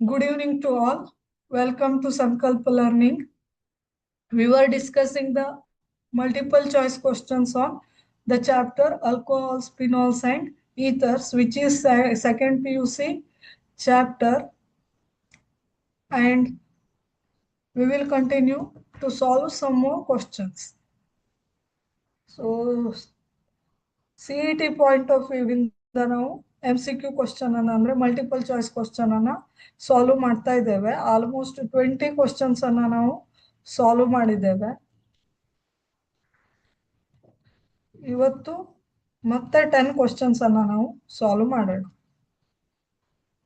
Good evening to all. Welcome to Sankalp Learning. We were discussing the multiple choice questions on the chapter alcohols, phenols, and ethers, which is second PUC chapter, and we will continue to solve some more questions. So, CET point of view ಇಂದ ನಾವು MCQ question ಅನ್ನ ಅಂದ್ರೆ multiple choice question ಅನ್ನ solve ಮಾಡ್ತಾ ಇದ್ದೇವೆ. Almost 20 questions ಅನ್ನ ನಾವು solve ಮಾಡಿದ್ದೇವೆ. ಇವತ್ತು ಮತ್ತೆ 10 ಕ್ವಶನ್ಸ್ ಅನ್ನ ನಾವು ಸಾಲ್ವ್ ಮಾಡೋಣ.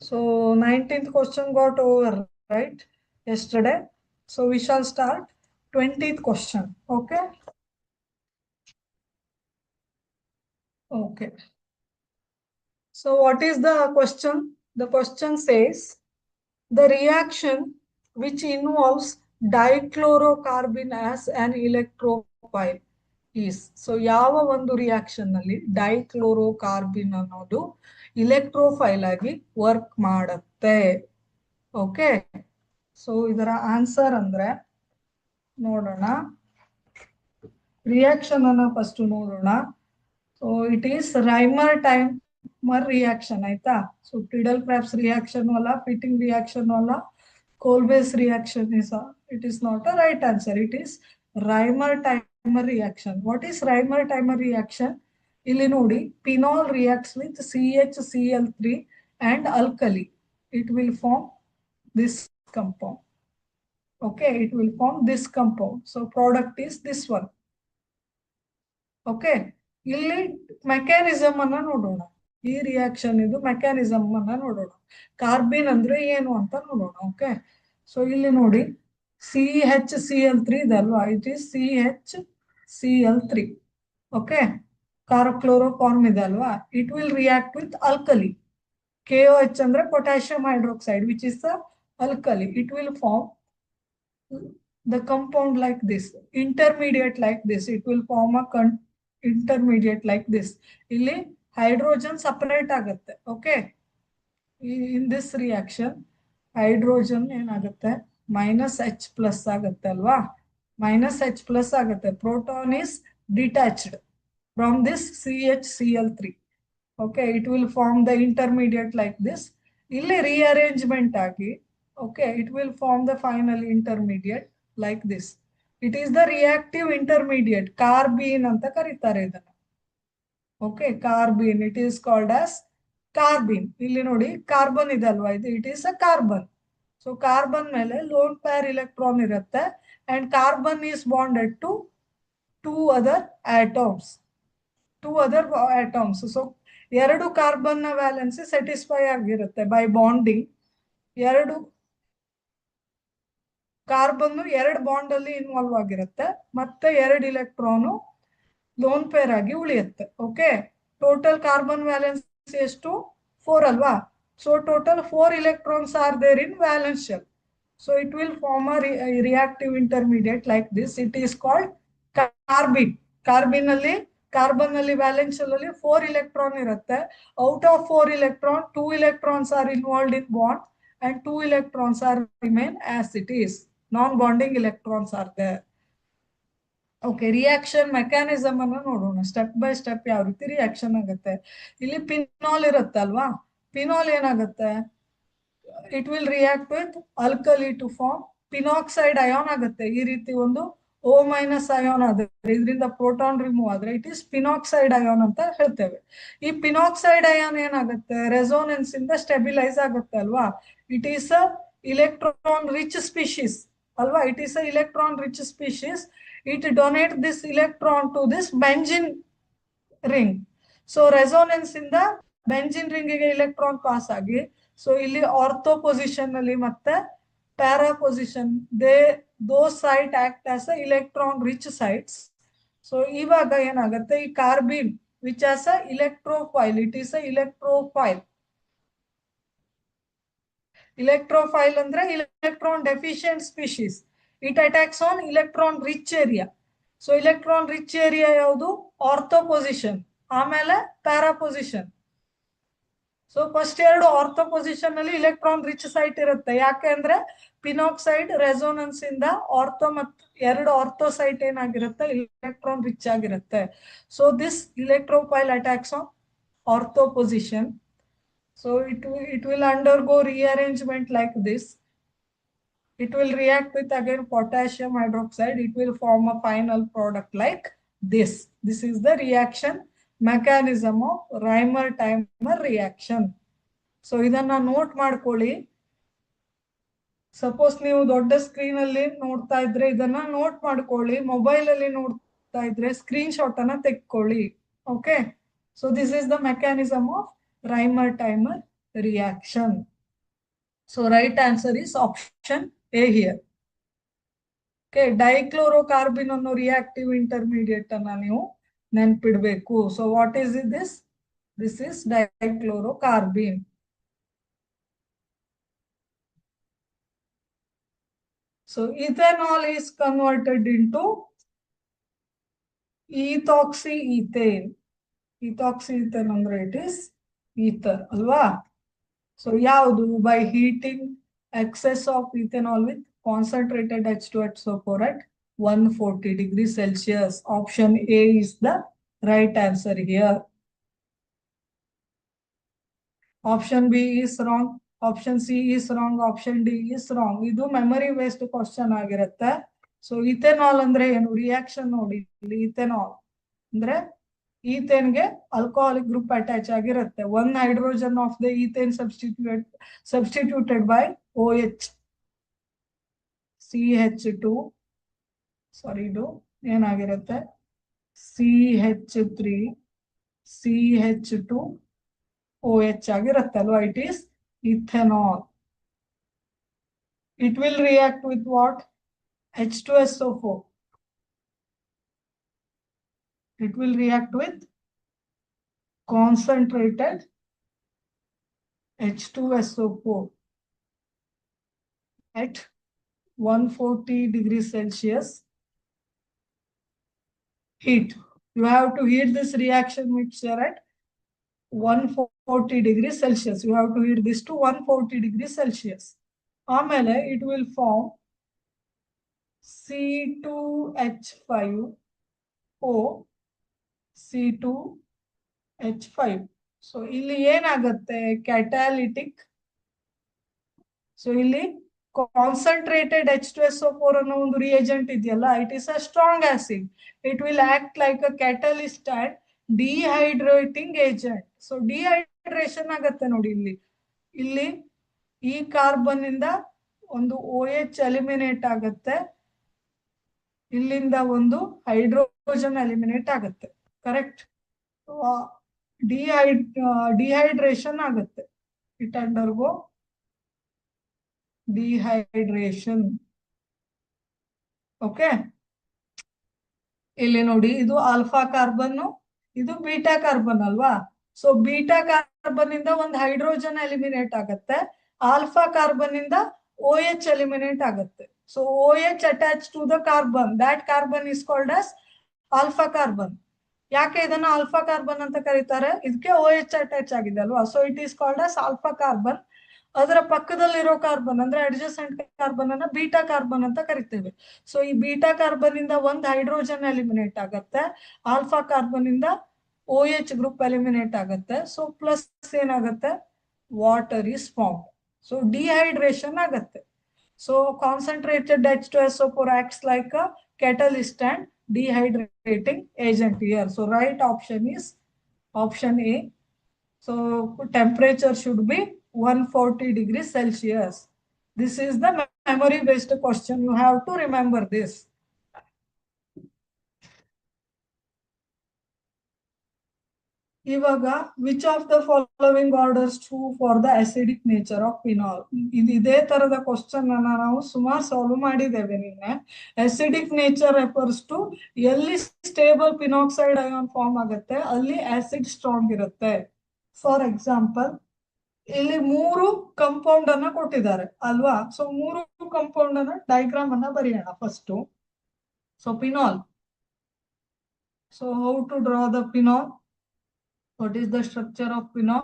So 19th question got over, right, yesterday. So we shall start 20th question. Okay. Okay. So what is the question? The question says the reaction which involves dichlorocarbon as an electrophile is. So ಯಾವ ಒಂದು reaction ನಲ್ಲಿ ಡೈಕ್ಲೋರೋಕಾರ್ಬಿನ್ ಅನ್ನೋದು ಇಲೆಕ್ಟ್ರೋಫೈಲ್ ಆಗಿ work ಮಾಡುತ್ತೆ. Okay, so ಇದರ answer ಅಂದ್ರೆ ನೋಡೋಣ. Reaction ಅನ್ನ ಫಸ್ಟ್ ನೋಡೋಣ. So it is Reimer Tiemann reaction ಆಯ್ತಾ. ಸೊ ಟಿಡಲ್ ಕ್ರಾಬ್ಸ್ ರಿಯಾಕ್ಷನ್ ಅಲ್ಲ, ಪಿಟಿಂಗ್ ರಿಯಾಕ್ಷನ್ ಅಲ್ಲ, Kolbe's reaction is it is not a right answer. It is Reimer-Timer reaction. What is Reimer-Timer reaction? Illi nodi, phenol reacts with CHCl3 and alkali. It will form this compound. Okay, it will form this compound. So product is this one. Okay, illi mechanism anna nodona. ಈ reaction ಇದು mechanism ಅನ್ನ ನೋಡೋಣ. ಕಾರ್ಬಿನ್ ಅಂದ್ರೆ ಏನು ಅಂತ ನೋಡೋಣ. Okay, so ಇಲ್ಲಿ ನೋಡಿ CHCl3 ಇದಲ್ವಾ, it is CHCl3. Okay, chloroform ಇದೆ ಅಲ್ವಾ, it will react with alkali. KOH ಅಂದ್ರೆ potassium hydroxide, which is the alkali. It will form the compound like this, intermediate like this. It will form a intermediate like this. ಇಲ್ಲಿ hydrogen separate ಆಗುತ್ತೆ. Okay, in this reaction hydrogen ಏನಾಗುತ್ತೆ, -H+ ಆಗುತ್ತೆ ಅಲ್ವಾ, -H+ ಆಗುತ್ತೆ. Proton is detached from this CHCl3. Okay, it will form the intermediate like this. ಇಲ್ಲಿ rearrangement ಆಗಿ, okay, it will form the final intermediate like this. It is the reactive intermediate, carbene ಅಂತ ಕರೀತಾರೆ ಇದನ್ನ. Okay, carbene, it is called as carbene. ಇಲ್ಲಿ ನೋಡಿ carbon ಇದೆ ಅಲ್ವಾ, ಇದು it is a carbon. So carbon ಮೇಲೆ ಲೋನ್ ಪೇರ್ ಇಲೆಕ್ಟ್ರಾನ್ ಇರುತ್ತೆ and carbon is bonded to two other atoms. So ಎರಡು ಕಾರ್ಬನ್ ನ ವ್ಯಾಲೆನ್ಸಿ ಸ್ಯಾಟಿಸ್ಫೈ ಆಗಿರುತ್ತೆ ಬೈ ಬಾಂಡಿಂಗ್. ಎರಡು ಕಾರ್ಬನ್ ಎರಡು ಬಾಂಡ್ ಅಲ್ಲಿ ಇನ್ವಾಲ್ವ್ ಆಗಿರುತ್ತೆ, ಮತ್ತೆ ಎರಡು ಇಲೆಕ್ಟ್ರಾನು ಲೋನ್ ಪೇರ್ ಆಗಿ ಉಳಿಯುತ್ತೆ. ಓಕೆ, ಟೋಟಲ್ ಕಾರ್ಬನ್ ವ್ಯಾಲೆನ್ಸ್ ಎಷ್ಟು, 4 ಅಲ್ವಾ. So total 4 electrons are there in valence shell. So it will form a reactive intermediate like this. It is called carbene. Carbon ಅಲ್ಲಿ valence shell ಅಲ್ಲಿ 4 electron ಇರುತ್ತೆ. Out of 4 electron 2 electrons are involved in bond and 2 electrons are remain as it is. Non-bonding electrons are there. Okay, reaction mechanism ಅನ್ನ ನೋಡೋಣ step by step, ಯಾವ ರೀತಿ reaction ಆಗುತ್ತೆ. ಇಲ್ಲಿ phenol ಇರುತ್ತಲ್ವಾ, ಪಿನಾಲ್ ಏನಾಗುತ್ತೆ, it will react with alkali to form phenoxide ion ಆಗುತ್ತೆ. ಈ ರೀತಿ ಒಂದು O- ಅಯಾನ್ ಆದ್ರೆ, ಇದರಿಂದ ಪ್ರೋಟಾನ್ ರಿಮೂವ್ ಆದ್ರೆ ಇಟ್ ಈಸ್ ಪಿನಾಕ್ಸೈಡ್ ಅಯಾನ್ ಅಂತ ಹೇಳ್ತೇವೆ. ಈ ಪಿನಾಕ್ಸೈಡ್ ಅಯಾನ್ ಏನಾಗುತ್ತೆ, ರೆಸೋನೆನ್ಸ್ ಇಂದ ಸ್ಟೆಬಿಲೈಸ್ ಆಗುತ್ತೆ ಅಲ್ವಾ. It is a electron rich species ಅಲ್ವಾ, it is a electron rich species. It donate this electron to this benzene ring. So resonance in the benzene ring ಗೆ electron pass ಆಗಿ, so ಇಲ್ಲಿ ortho position ಅಲ್ಲಿ ಮತ್ತೆ para position, those site act as a electron rich sites. So ಇವಾಗ ಏನಾಗುತ್ತೆ, ಈ ಕಾರ್ಬಿನ್ which has a electrophile, it is a electrophile ಅಂದ್ರೆ electron deficient species. It attacks on electron rich area. So electron rich area ಯಾವುದು, ortho position, ಆಮೇಲೆ para position. So first ಎರಡು ortho position ಅಲ್ಲಿ electron rich site ಇರುತ್ತೆ. ಯಾಕೆ ಅಂದ್ರೆ ಪಿನಾಕ್ಸೈಡ್ resonance ಇಂದ ortho ಮತ್ತು ಎರಡು ಆರ್ಥೋ ಸೈಟ್ ಏನಾಗಿರುತ್ತೆ, ಇಲೆಕ್ಟ್ರಾನ್ ರಿಚ್ ಆಗಿರುತ್ತೆ. So this electrophile attacks on ortho position. So it will undergo rearrangement like this. It will react with again potassium hydroxide. It will form a final product like this. This is the reaction mechanism of Reimer-Timer reaction. So ಇದನ್ನ note ಮಾಡ್ಕೊಳ್ಳಿ. Suppose ನೀವು ದೊಡ್ಡ screen ಅಲ್ಲಿ ನೋಡ್ತಾ ಇದ್ರೆ ಇದನ್ನ note ಮಾಡ್ಕೊಳ್ಳಿ, mobile ಅಲ್ಲಿ ನೋಡ್ತಾ ಇದ್ರೆ ಸ್ಕ್ರೀನ್ ಶಾಟ್ ಅನ್ನ ತೆಕ್ಕೊಳ್ಳಿ. Okay, so this is the mechanism of Reimer-Timer reaction. So right answer is option A here. Okay, dichlorocarbene ಅನ್ನೋ ರಿಯಾಕ್ಟಿವ್ ಇಂಟರ್ಮೀಡಿಯೇಟ್ ಅನ್ನ ನೀವು ನೆನ್ಪಿಡ್ಬೇಕು. So what is this? This is dichlorocarbene. So ethanol is converted into ethoxyethane. Ethoxyethane ಅಂದ್ರೆ it is ether ಅಲ್ವಾ? So ಯಾವುದು? By heating excess of ethanol with concentrated H2SO4 at 140 degrees Celsius. Option A is the right answer here. Option B is wrong. Option C is wrong. Option D is wrong. ಇದು memory based question ಆಗಿರುತ್ತೆ. So ethanol ಅಂದ್ರೆ ಏನು? Reaction ನೋಡಿ, ಇಲ್ಲಿ ethanol ಅಂದ್ರೆ ಈಥೇನ್ಗೆ alcoholic group attach ಆಗಿರುತ್ತೆ. One hydrogen of the ethane substituted by OH CH2, ಸಾರಿ ಇದು ಏನಾಗಿರುತ್ತೆ CH3 CH2 OH ಆಗಿರುತ್ತೆ ಅಲ್ವಾ? It is ethanol. It will react with what? H2SO4. It will react with concentrated H2SO4 at 140 degrees Celsius heat. You have to heat this reaction mixture at 140 degrees Celsius. You have to heat this to 140 degrees Celsius. ಆಮೇಲೆ it will form C2H5O C2H5. So ಇಲ್ಲಿ ಏನಾಗುತ್ತೆ? ಕ್ಯಾಟಾಲಿಟಿಕ್. So ಇಲ್ಲಿ concentrated H2SO4 ಅನ್ನೋ ಒಂದು reagent ಇದೆಯಲ್ಲ, it is a strong acid. It will act like a catalyst and dehydrating agent. So dehydration ಆಗತ್ತೆ ನೋಡಿ ಇಲ್ಲಿ. ಇಲ್ಲಿ ಈ ಕಾರ್ಬನ್ ಇಂದ ಒಂದು OH ಎಲಿಮಿನೇಟ್ ಆಗತ್ತೆ, ಇಲ್ಲಿಂದ ಒಂದು ಹೈಡ್ರೋಜನ್ ಎಲಿಮಿನೇಟ್ ಆಗತ್ತೆ. ಕರೆಕ್ಟ್? ಡಿಹೈಡ್ರೇಷನ್ ಆಗತ್ತೆ. It undergo dehydration. ಓಕೆ, ಇಲ್ಲಿ ನೋಡಿ, ಇದು ಆಲ್ಫಾ ಕಾರ್ಬನ್, ಇದು ಬೀಟಾ ಕಾರ್ಬನ್ ಅಲ್ವಾ? ಸೊ ಬೀಟಾ ಕಾರ್ಬನ್ ಇಂದ ಒಂದು ಹೈಡ್ರೋಜನ್ ಎಲಿಮಿನೇಟ್ ಆಗತ್ತೆ, ಆಲ್ಫಾ ಕಾರ್ಬನ್ ಇಂದ OH ಎಲಿಮಿನೇಟ್ ಆಗತ್ತೆ. So OH attach to the carbon, that carbon is called as alpha carbon. ಯಾಕೆ ಇದನ್ನ ಆಲ್ಫಾ ಕಾರ್ಬನ್ ಅಂತ ಕರೀತಾರೆ? ಇದಕ್ಕೆ OH ಅಟ್ಯಾಚ್ ಆಗಿದೆ ಅಲ್ವಾ? So it is called as alpha carbon. ಅದರ ಪಕ್ಕದಲ್ಲಿರೋ ಕಾರ್ಬನ್ ಅಂದ್ರೆ ಅಡ್ಜಸೆಂಟ್ ಕಾರ್ಬನ್ ಅನ್ನ ಬೀಟಾ ಕಾರ್ಬನ್ ಅಂತ ಕರಿತೇವೆ. ಸೊ ಈ ಬೀಟಾ ಕಾರ್ಬನ್ ಇಂದ ಒಂದು ಹೈಡ್ರೋಜನ್ ಎಲಿಮಿನೇಟ್ ಆಗತ್ತೆ, ಆಲ್ಫಾ ಕಾರ್ಬನ್ ಇಂದ OH ಗ್ರೂಪ್ ಎಲಿಮಿನೇಟ್ ಆಗತ್ತೆ. ಸೊ ಪ್ಲಸ್ ಏನಾಗತ್ತೆ? Water is form. So dehydration ಆಗತ್ತೆ. So concentrated H2SO4 acts like a catalyst and dehydrating agent here. So right option is option A. So temperature should be 140 degrees Celsius. This is the memory based question. You have to remember this. ಇವಾಗ which of the following orders true for the acidic nature of phenol? ಇದೇ ತರದ question ಅನ್ನ ನಾವು ಸುಮಾರು solve ಮಾಡಿದ್ದೇವೆ ನಿನ್ನೆ. Acidic nature refers to ಎಲ್ಲಿ stable ಪಿನಾಕ್ಸೈಡ್ ion form ಆಗುತ್ತೆ ಅಲ್ಲಿ ಆಸಿಡ್ ಸ್ಟ್ರಾಂಗ್ ಇರುತ್ತೆ. ಫಾರ್ ಎಕ್ಸಾಂಪಲ್, ಇಲ್ಲಿ 3 ಕಂಪೌಂಡ್ ಅನ್ನ ಕೊಟ್ಟಿದ್ದಾರೆ ಅಲ್ವಾ? ಸೊ 3 ಕಂಪೌಂಡ್ ಅನ್ನ ಡೈಗ್ರಾಮ್ ಅನ್ನ ಬರೆಯೋಣ first. So phenol. So how to draw the phenol? What is the structure of phenol?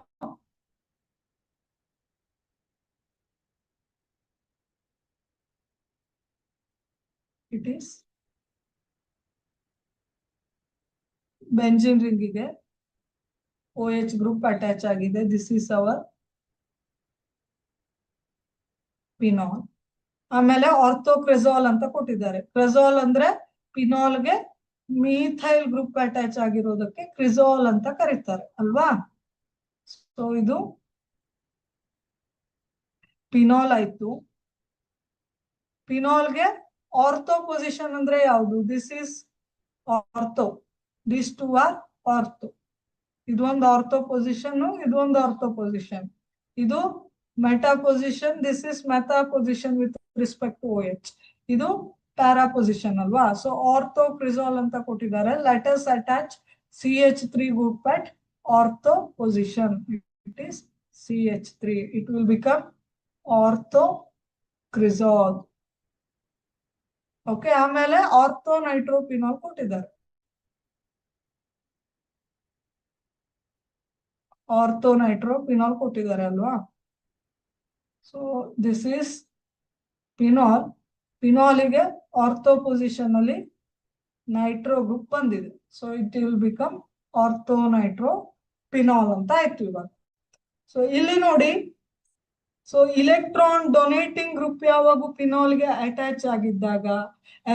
It is benzene ರಿಂಗಿಗೆ OH ಗ್ರೂಪ್ ಅಟ್ಯಾಚ್ ಆಗಿದೆ. This is our phenol. ಆಮೇಲೆ ಆರ್ಥೋಕ್ರೆಜಾಲ್ ಅಂತ ಕೊಟ್ಟಿದ್ದಾರೆ. ಕ್ರೆಜಾಲ್ ಅಂದ್ರೆ ಫಿನಾಲ್ಗೆ ಮೀಥೈಲ್ ಗ್ರೂಪ್ ಅಟ್ಯಾಚ್ ಆಗಿರೋದಕ್ಕೆ ಕ್ರಿಜಾಲ್ ಅಂತ ಕರೀತಾರೆ ಅಲ್ವಾ. ಸೊ ಇದು ಫಿನಾಲ್ ಆಯ್ತು. ಫಿನಾಲ್ಗೆ ಆರ್ಥೋ ಪೊಸಿಷನ್ ಅಂದ್ರೆ ಯಾವುದು? This is ortho. This two are ortho. ಇದೊಂದು ಆರ್ಥೋ ಪೊಸಿಷನ್, ಇದೊಂದು ಆರ್ಥೋ ಪೊಸಿಷನ್. ಇದು meta position, this is meta position with respect to OH. ಇದು ಪ್ಯಾರಾ ಪೊಸಿಷನ್ ಅಲ್ವಾ. ಸೊ ಆರ್ಥೋ ಕ್ರಿಜಾಲ್ ಅಂತ ಕೊಟ್ಟಿದ್ದಾರೆ. Let us attach CH3 group at ortho position. It is CH3. It will become ortho cresol. Okay. ಆಮೇಲೆ ortho nitrophenol ಕೊಟ್ಟಿದ್ದಾರೆ. Ortho nitrophenol ಕೊಟ್ಟಿದ್ದಾರೆ ಅಲ್ವಾ. So this is phenol. ಫಿನಾಲಿಗೆ ortho position ಅಲ್ಲಿ nitro group ಬಂದಿದೆ. So it will become ortho nitro phenol ಅಂತ ಆಯ್ತು ಇವಾಗ. ಸೊ ಇಲ್ಲಿ ನೋಡಿ, ಸೊ ಇಲೆಕ್ಟ್ರಾನ್ ಡೊನೇಟಿಂಗ್ ಗ್ರೂಪ್ ಯಾವಾಗ ಫಿನಾಲ್ಗೆ ಅಟ್ಯಾಚ್ ಆಗಿದ್ದಾಗ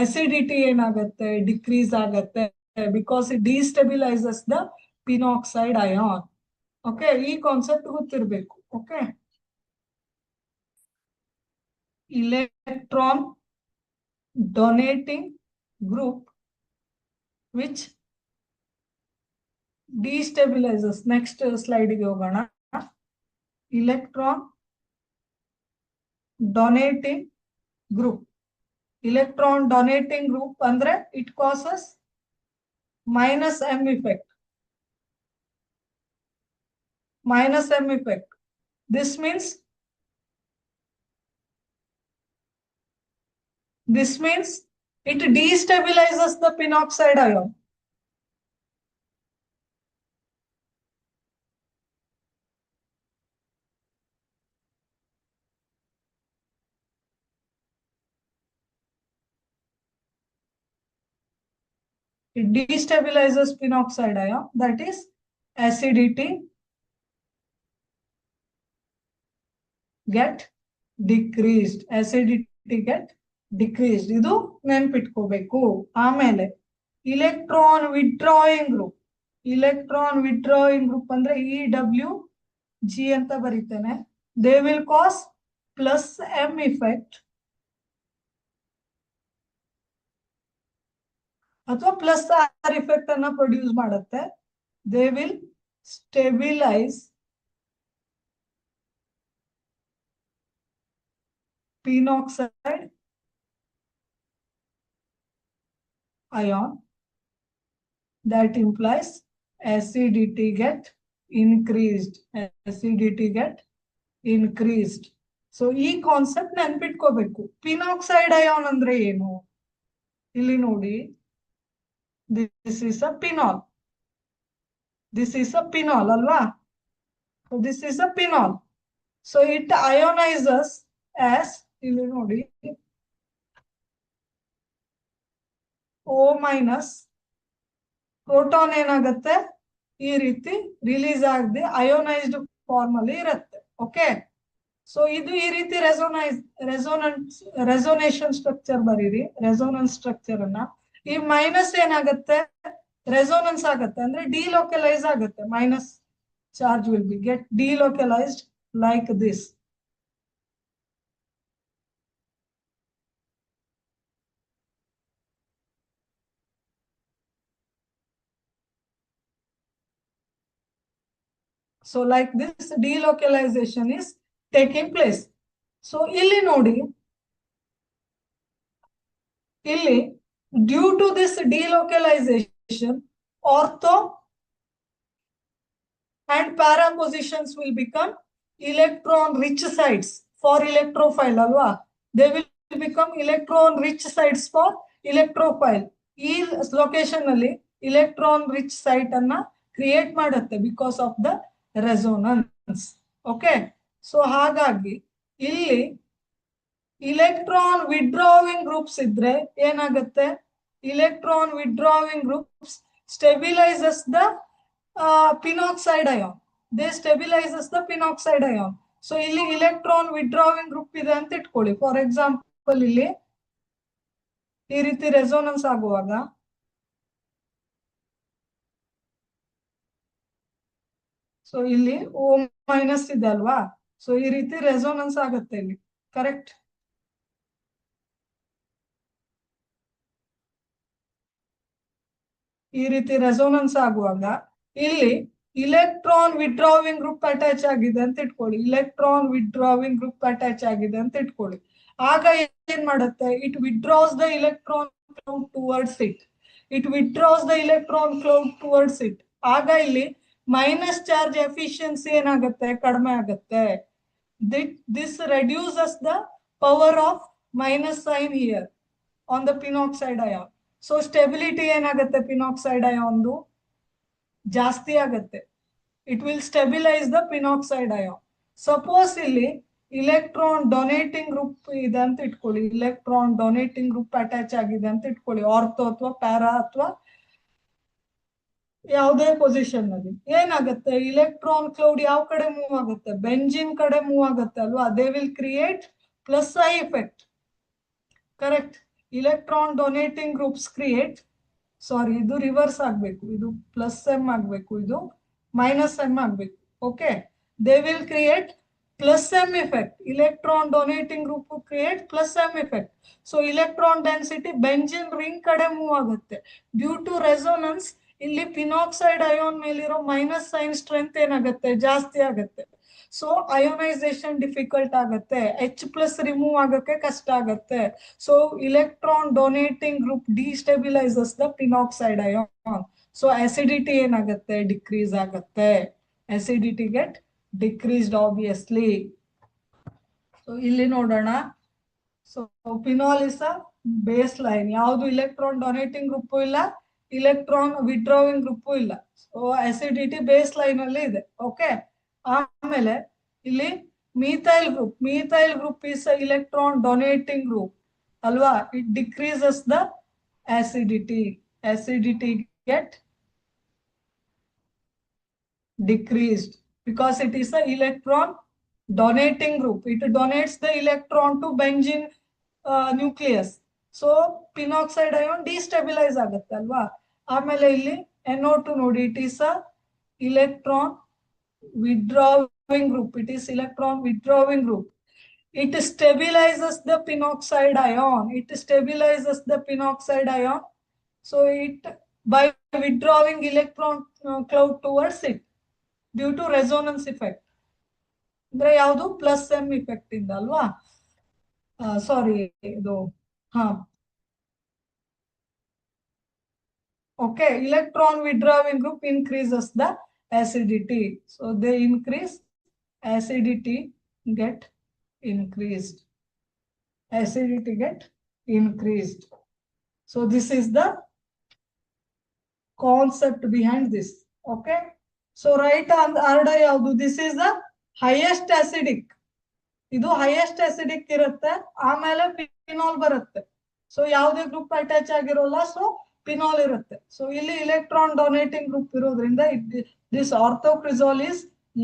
ಅಸಿಡಿಟಿ ಏನಾಗುತ್ತೆ? ಡಿಕ್ರೀಸ್ ಆಗತ್ತೆ. Because it destabilises the phenoxide ion. Okay, ಈ ಕಾನ್ಸೆಪ್ಟ್ ಗೊತ್ತಿರಬೇಕು. Okay, electron donating group which destabilizes. Next slide ಗೆ ಹೋಗೋಣ. Electron donating group. Electron donating group ಅಂದ್ರೆ it causes minus M effect. Minus M effect. This means it destabilizes the phenoxide ion. It destabilizes phenoxide ion. That is acidity get decreased. Acidity get decreased. ಇದು ನೆನ್ಪಿಟ್ಕೋಬೇಕು. ಆಮೇಲೆ electron withdrawing group. Electron withdrawing group ಅಂದ್ರೆ EWG ಅಂತ ಬರೀತೇನೆ. They will cause plus M effect ಅಥವಾ plus R effect ಅನ್ನ produce ಮಾಡುತ್ತೆ. They will stabilise phenoxide ion. That implies acidity get increased. Acidity get increased. So ಈ concept ನೆನ್ಪಿಟ್ಕೋಬೇಕು. Phenoxide ion ಅಂದ್ರೆ ಏನು? ಇಲ್ಲಿ ನೋಡಿ, this is a phenol. This is a phenol ಅಲ್ವಾ. So this is a phenol. So it ionizes as, ಇಲ್ಲಿ ನೋಡಿ, O minus. Proton ಏನಾಗುತ್ತೆ? ಈ ರೀತಿ ರಿಲೀಸ್ ಆಗದೆ ಅಯೋನೈಸ್ಡ್ ಫಾರ್ಮ್ ಅಲ್ಲಿ ಇರುತ್ತೆ. ಓಕೆ, ಸೊ ಇದು ಈ ರೀತಿ ರೆಸೋನೇಷನ್ ಸ್ಟ್ರಕ್ಚರ್ ಬರೀರಿ. ರೆಸೋನೆನ್ಸ್ ಸ್ಟ್ರಕ್ಚರ್ ಅನ್ನ ಈ ಮೈನಸ್ ಏನಾಗುತ್ತೆ? ರೆಸೋನೆನ್ಸ್ ಆಗುತ್ತೆ ಅಂದ್ರೆ ಡಿಲೋಕಲೈಸ್ ಆಗುತ್ತೆ. Minus charge will be get delocalised like this. So like this delocalization is taking place. So ಇಲ್ಲಿ ನೋಡಿ, ಇಲ್ಲಿ due to this delocalization, ortho and para positions will become electron rich sites for electrophile ಅಲ್ವಾ. They will become electron rich sites for electrophile. ಈ location ಅಲ್ಲಿ electron rich site ಅನ್ನ create ಮಾಡುತ್ತೆ because of the resonance. Okay, so ಹಾಗಾಗಿ ಇಲ್ಲಿ electron withdrawing groups ಇದ್ರೆ ಏನಾಗುತ್ತೆ, electron withdrawing groups stabilises the phenoxide ion, they stabilises the phenoxide ion. So ಇಲ್ಲಿ electron withdrawing group ಇದೆ ಅಂತ ಇಟ್ಕೊಳ್ಳಿ. ಫಾರ್ ಎಕ್ಸಾಂಪಲ್ ಇಲ್ಲಿ ಈ ರೀತಿ ರೆಸೋನೆನ್ಸ್ ಆಗುವಾಗ ಸೊ ಇಲ್ಲಿ ಓ ಮೈನಸ್ ಇದೆ ಅಲ್ವಾ, ಸೊ ಈ ರೀತಿ ರೆಸೋನೆನ್ಸ್ ಆಗುತ್ತೆ ಇಲ್ಲಿ, ಕರೆಕ್ಟ್. ಈ ರೀತಿ ರೆಸೋನೆನ್ಸ್ ಆಗುವಾಗ ಇಲ್ಲಿ ಇಲೆಕ್ಟ್ರಾನ್ ವಿಡ್ರಾವಿಂಗ್ ಗ್ರೂಪ್ ಅಟ್ಯಾಚ್ ಆಗಿದೆ ಅಂತ ಇಟ್ಕೊಳ್ಳಿ, ಇಲೆಕ್ಟ್ರಾನ್ ವಿಡ್ರಾವಿಂಗ್ ಗ್ರೂಪ್ ಅಟ್ಯಾಚ್ ಆಗಿದೆ ಅಂತ ಇಟ್ಕೊಳ್ಳಿ. ಆಗ ಏನ್ ಮಾಡುತ್ತೆ, it withdraws the electron cloud towards it, it withdraws the electron cloud towards it. ಆಗ ಇಲ್ಲಿ ಮೈನಸ್ ಚಾರ್ಜ್ ಎಫಿಷಿಯನ್ಸಿ ಏನಾಗುತ್ತೆ, ಕಡಿಮೆ ಆಗುತ್ತೆ. This reduces the power of minus sign here on the phenoxide ion. So stability ಏನಾಗುತ್ತೆ, phenoxide ಅಯಾನ್ದು ಜಾಸ್ತಿ ಆಗುತ್ತೆ. It will stabilise the phenoxide ion. Suppose ಇಲ್ಲಿ ಇಲೆಕ್ಟ್ರಾನ್ ಡೊನೇಟಿಂಗ್ ಗ್ರೂಪ್ ಇದೆ ಅಂತ ಇಟ್ಕೊಳ್ಳಿ, ಇಲೆಕ್ಟ್ರಾನ್ ಡೊನೇಟಿಂಗ್ ಗ್ರೂಪ್ ಅಟ್ಯಾಚ್ ಆಗಿದೆ ಅಂತ ಇಟ್ಕೊಳ್ಳಿ, ಆರ್ಥೋ ಅಥವಾ ಪ್ಯಾರಾ ಅಥವಾ ಯಾವುದೇ ಪೊಸಿಷನ್ ಅಲ್ಲಿ. ಏನಾಗುತ್ತೆ, ಇಲೆಕ್ಟ್ರಾನ್ ಕ್ಲೌಡ್ ಯಾವ ಕಡೆ ಮೂವ್ ಆಗುತ್ತೆ, ಬೆಂಜಿನ್ ಕಡೆ ಮೂವ್ ಆಗುತ್ತೆ ಅಲ್ವಾ. They will create plus I effect, correct. Electron donating groups create, sorry ಇದು ರಿವರ್ಸ್ ಆಗ್ಬೇಕು, ಇದು ಪ್ಲಸ್ ಎಮ್ ಆಗ್ಬೇಕು, ಇದು ಮೈನಸ್ ಎಮ್ ಆಗ್ಬೇಕು. Okay, they will create plus M effect. Electron donating group create plus M effect. So electron density benzene ring ಕಡೆ move ಆಗುತ್ತೆ. Due to resonance ಇಲ್ಲಿ phenoxide ion ಮೇಲಿರೋ ಮೈನಸ್ ಸೈನ್ ಸ್ಟ್ರೆಂತ್ ಏನಾಗುತ್ತೆ, ಜಾಸ್ತಿ ಆಗುತ್ತೆ. ಸೊ ಅಯೋನೈಸೇಷನ್ ಡಿಫಿಕಲ್ಟ್ ಆಗುತ್ತೆ, H plus remove ಆಗಕ್ಕೆ ಕಷ್ಟ ಆಗುತ್ತೆ. So electron donating group destabilises the phenoxide ion. So acidity ಏನಾಗುತ್ತೆ, ಡಿಕ್ರೀಸ್ ಆಗುತ್ತೆ. Acidity get decreased obviously. So ಇಲ್ಲಿ ನೋಡೋಣ. So phenol is a baseline, ಯಾವುದು ಇಲೆಕ್ಟ್ರಾನ್ ಡೊನೇಟಿಂಗ್ ಗ್ರೂಪ್ ಇಲ್ಲ, ಇಲೆಕ್ಟ್ರಾನ್ ವಿಡ್ರಾವಿಂಗ್ ಗ್ರೂಪ್ ಇಲ್ಲ. ಸೊ ಅಸಿಡಿಟಿ ಬೇಸ್ ಲೈನ್ ಅಲ್ಲಿ ಇದೆ. ಓಕೆ, ಆಮೇಲೆ ಇಲ್ಲಿ methyl group, methyl group is electron donating group ಅಲ್ವಾ. It decreases the acidity, acidity get decreased because it is a electron donating group. It donates the electron to benzene nucleus. So pinoxide ion destabilize ಆಗುತ್ತೆ ಅಲ್ವಾ. ಆಮೇಲೆ ಇಲ್ಲಿ NO2 ನೋಡಿ, it is a electron withdrawing group, it is electron withdrawing group. It stabilizes the pinoxide ion, it stabilizes the pinoxide ion. So it by withdrawing electron cloud towards it due to resonance effect. ಅಂದ್ರೆ ಯಾವುದು, plus M effect ಇಂದ ಅಲ್ವಾ. ಸಾರಿ ಇದು ಹಾ okay. electron withdrawing group increases the acidity, so they increase acidity get increased, acidity get increased. So this is the concept behind this. Okay, so right on the order yavdu, this is the highest acidic, ಇದು highest acidic ಇರುತ್ತೆ, ಆಮೇಲೆ phenol ಬರುತ್ತೆ. So ಯಾವುದೇ group attach ಆಗಿರೋಲ್ಲ, so phenol ಇರುತ್ತೆ. So ಇಲ್ಲಿ electron donating group ಇರೋದ್ರಿಂದ this ortho cresol is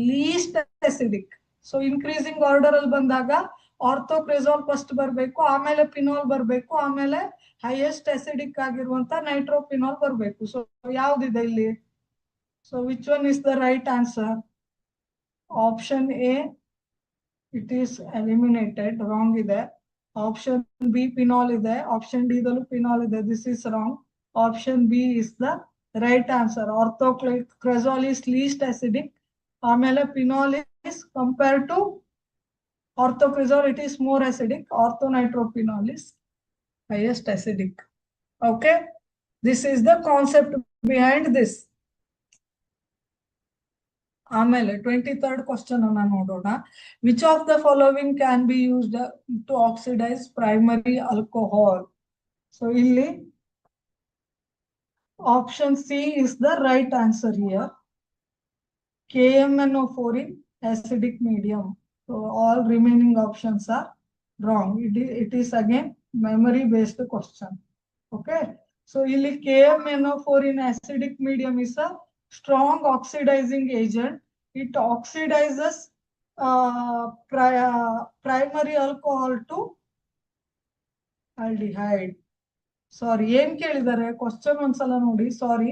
least acidic. So increasing order ಅಲ್ಲಿ ಬಂದಾಗ ಆರ್ಥೋಕ್ರಿಜಾಲ್ ಫಸ್ಟ್ ಬರಬೇಕು, ಆಮೇಲೆ ಫಿನಾಲ್ ಬರಬೇಕು, ಆಮೇಲೆ ಹೈಯೆಸ್ಟ್ ಅಸಿಡಿಕ್ ಆಗಿರುವಂತ ನೈಟ್ರೋಫಿನಾಲ್ ಬರಬೇಕು. ಸೊ ಯಾವ್ದಿದೆ ಇಲ್ಲಿ, so which one is the right answer? Option A it is eliminated, wrong ಇದೆ. ಆಪ್ಷನ್ ಬಿ ಫಿನಾಲ್ ಇದೆ, ಆಪ್ಷನ್ ಡಿ ದಲ್ಲೂ ಫಿನಾಲ್ ಇದೆ, this is wrong. Option B is the right answer. ಆರ್ಥೋಕ್ರಿಜಾಲ್ is least acidic, ಆಮೇಲೆ phenol is compared to ಆರ್ಥೋಕ್ರಿಜಾಲ್ it is more acidic, ಆರ್ಥೋನೈಟ್ರೋಫಿನಾಲ್ is highest acidic. Okay, this is the concept behind this. ಆಮೇಲೆ 23rd question ಅನ್ನ ನೋಡೋಣ. Which of the following can be used to oxidise primary alcohol? So ಇಲ್ಲಿ option C is the right answer here. KMnO4 in acidic medium. So all remaining options are Wrong. It is again memory based question. Okay. So ಇಲ್ಲಿ KMnO4 in acidic medium is a strong oxidizing agent. It oxidizes primary alcohol to aldehyde. Sorry, ಏನ್ ಕೇಳಿದ್ದಾರೆ question ಒಂದ್ಸಲ ನೋಡಿ. ಸಾರಿ.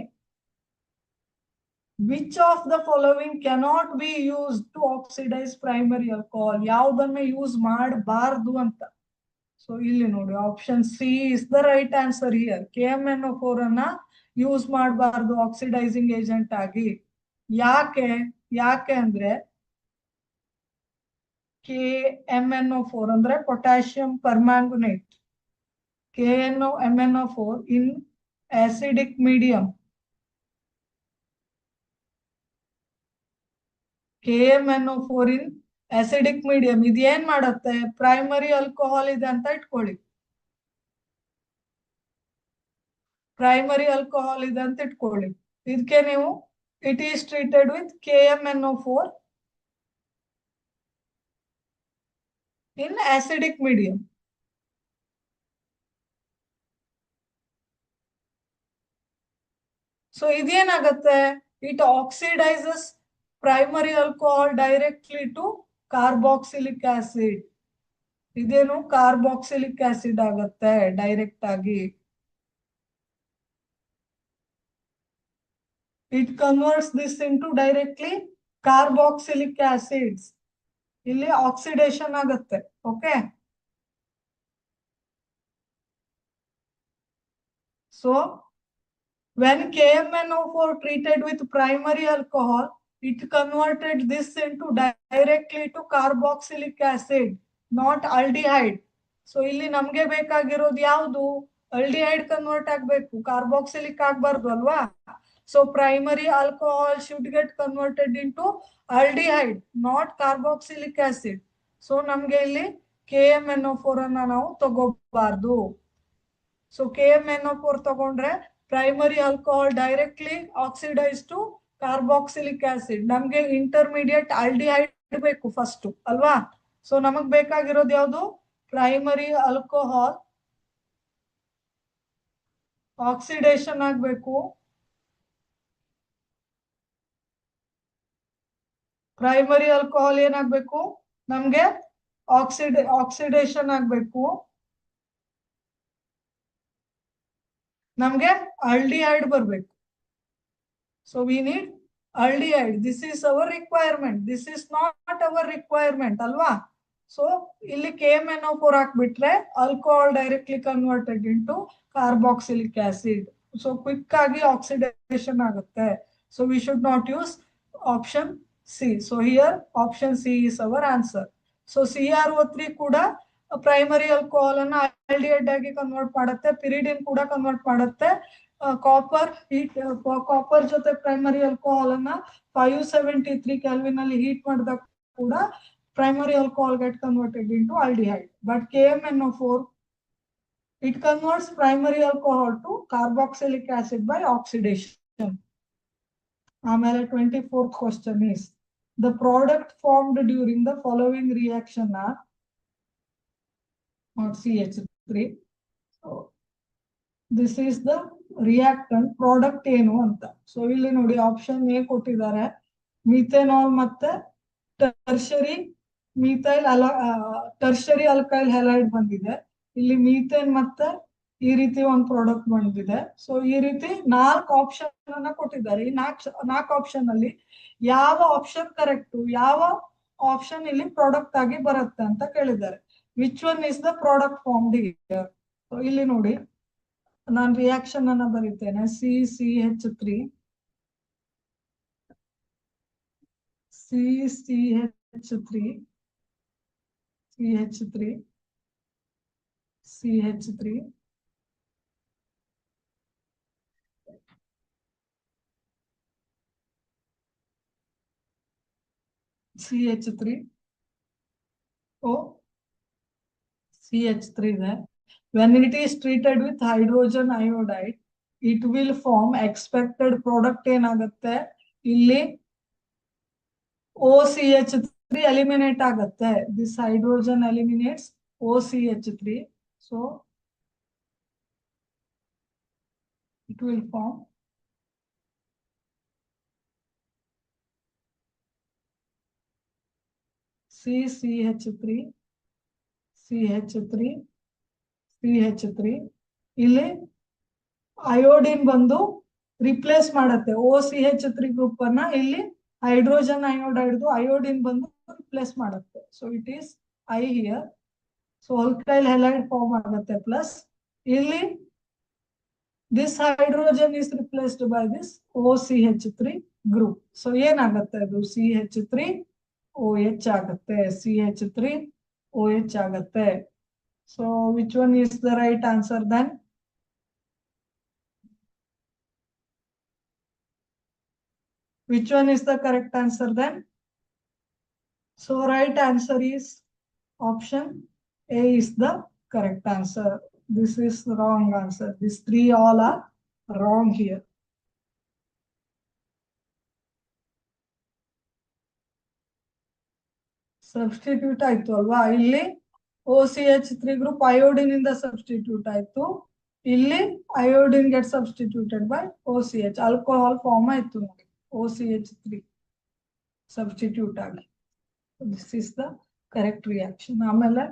Which of the following cannot be used to oxidize primary alcohol? ಯಾವುದನ್ನ use ಮಾಡಬಾರದು ಅಂತ. So ಇಲ್ಲಿ ನೋಡಿ option C is the right answer here. KMnO4 ಅನ್ನ ಯೂಸ್ ಮಾಡಬಾರದು ಆಕ್ಸಿಡೈಸಿಂಗ್ ಏಜೆಂಟ್ ಆಗಿ. ಯಾಕೆ ಅಂದ್ರೆ KMnO4 ಅಂದ್ರೆ potassium permanganate. KMnO4 in acidic medium. KMnO4 in acidic medium ಇದೇನ್ ಮಾಡುತ್ತೆ, ಪ್ರೈಮರಿ ಆಲ್ಕೋಹಾಲ್ ಇದೆ ಅಂತ ಇಟ್ಕೊಳ್ಳಿ. ಪ್ರೈಮರಿ ಆಲ್ಕೋಹಾಲ್ ಇದೆ ಅಂತ ಇಟ್ಕೊಳ್ಳಿ. ಇದಕ್ಕೆ ನೀವು it is treated with KMnO4 in acidic medium. So ಇದೇನಾಗತ್ತೆ, it oxidises primary alcohol directly to carboxylic acid. ಇದೇನು ಕಾರ್ಬಾಕ್ಸಿಲಿಕ್ ಆಸಿಡ್ ಆಗತ್ತೆ ಡೈರೆಕ್ಟ್ ಆಗಿ. It converts this into directly carboxylic acids. ಇಲ್ಲಿ ಆಕ್ಸಿಡೇಷನ್ ಆಗತ್ತೆ. Okay. So when KMnO4 treated with primary alcohol, it converted this into directly to carboxylic acid, not aldehyde. So ಇಲ್ಲಿ ನಮಗೆ ಬೇಕಾಗಿರೋದು ಯಾವುದು, aldehyde convert ಆಗಬೇಕು, carboxylic ಆಗಬಾರ್ದು ಅಲ್ವಾ. So primary alcohol should get converted into aldehyde, not carboxylic acid. So ನಮಗೆ ಇಲ್ಲಿ KMnO4 ಅನ್ನ ನಾವು ತಗೋಬಾರ್ದು. ಸೊ KMnO4 ತಗೊಂಡ್ರೆ primary alcohol directly oxidise to carboxylic acid. ನಮ್ಗೆ ಇಂಟರ್ಮೀಡಿಯೇಟ್ ಆಲ್ಡಿಹೈಡ್ ಬೇಕು ಫಸ್ಟ್ ಅಲ್ವಾ. ಸೊ ನಮಗ್ ಬೇಕಾಗಿರೋದು ಯಾವುದು, ಪ್ರೈಮರಿ ಆಲ್ಕೋಹಾಲ್ ಆಕ್ಸಿಡೇಷನ್ ಆಗ್ಬೇಕು. ಪ್ರೈಮರಿ ಆಲ್ಕೋಹಾಲ್ ಏನಾಗ್ಬೇಕು ನಮ್ಗೆ, ಆಕ್ಸಿಡೇಷನ್ ಆಗ್ಬೇಕು. ನಮ್ಗೆ ಆಲ್ಡಿಹೈಡ್ ಬರ್ಬೇಕು. So we need aldehyde. This is our requirement, this is not our requirement ಅಲ್ವಾ. ಸೊ ಇಲ್ಲಿ KMnO4 ಹಾಕ್ಬಿಟ್ರೆ alcohol directly converted into carboxylic acid. So quick ಆಗಿ ಆಕ್ಸಿಡೇಷನ್ ಆಗುತ್ತೆ. So we should not use option C. So here option C is our answer. So CrO3 ಕೂಡ primary alcohol ಅನ್ನ aldehyde ಆಗಿ convert ಮಾಡುತ್ತೆ, ಪಿರಿಡಿನ್ ಕೂಡ convert ಮಾಡುತ್ತೆ. Copper ಜೊತೆ primary alcohol ಅನ್ನ 573 ಕೆಲ್ವಿನ್ ಅಲ್ಲಿ ಹೀಟ್ ಮಾಡಿದಾಗ ಕೂಡ primary alcohol get converted into aldehyde. But KMnO4 it converts primary alcohol to carboxylic acid by oxidation. ಆಮೇಲೆ 24th question is the product formed during the following reaction are not CH3. So this is the reactant product ಏನು ಅಂತ. So ಇಲ್ಲಿ ನೋಡಿ option A ಕೊಟ್ಟಿದ್ದಾರೆ, methanol ಮತ್ತೆ tertiary alkyl halide ಬಂದಿದೆ. ಇಲ್ಲಿ methane ಮತ್ತೆ ಈ ರೀತಿ ಒಂದು ಪ್ರಾಡಕ್ಟ್ ಬಂದಿದೆ. ಸೊ ಈ ರೀತಿ 4 ಆಪ್ಷನ್ ಅನ್ನ ಕೊಟ್ಟಿದ್ದಾರೆ. ಈ 4 ಆಪ್ಷನ್ ಅಲ್ಲಿ ಯಾವ ಆಪ್ಷನ್ ಕರೆಕ್ಟ್, ಯಾವ ಆಪ್ಷನ್ ಇಲ್ಲಿ ಪ್ರಾಡಕ್ಟ್ ಆಗಿ ಬರುತ್ತೆ ಅಂತ ಕೇಳಿದ್ದಾರೆ. Which one is the product formed here. So ಇಲ್ಲಿ ನೋಡಿ ನಾನು ರಿಯಾಕ್ಷನ್ ಅನ್ನ ಬರೀತೇನೆ. CCH3 CCH3 CH3 CH3 CH3 O CH3 ಇದೆ. When it is treated with hydrogen iodide, it will form expected product ಏನಾಗುತ್ತೆ, ಇಲ್ಲಿ OCH3 eliminate ಆಗುತ್ತೆ. This hydrogen eliminates OCH3. So it will form CCH3, CH3, CH3. ಇಲ್ಲಿ iodine ಬಂದು replace ಮಾಡುತ್ತೆ OCH3 group ಅನ್ನ ಇಲ್ಲಿ hydrogen iodide iodine ಬಂದು replace ಮಾಡುತ್ತೆ. So it is I here. So alkyl halide form ಆಗುತ್ತೆ ಪ್ಲಸ್ ಇಲ್ಲಿ this hydrogen is replaced by this OCH3 group. So ಏನಾಗುತ್ತೆ ಅದು CH3OH ಆಗುತ್ತೆ, CH3OH ಆಗುತ್ತೆ. So which one is the right answer then? Which one is the correct answer then? So right answer is option A is the correct answer. This is the wrong answer. These three all are wrong here. Substitute ಆಯ್ತು ಅಲ್ವಾ, ಇಲ್ಲಿ OCH3 group iodine ಇಂದ substitute ಆಯ್ತು, ಇಲ್ಲಿ iodine get substituted by OCH, alcohol form ಆಯ್ತು ನೋಡಿ OCH3 substitute ಆಗಿ. This is the correct reaction. ಆಮೇಲೆ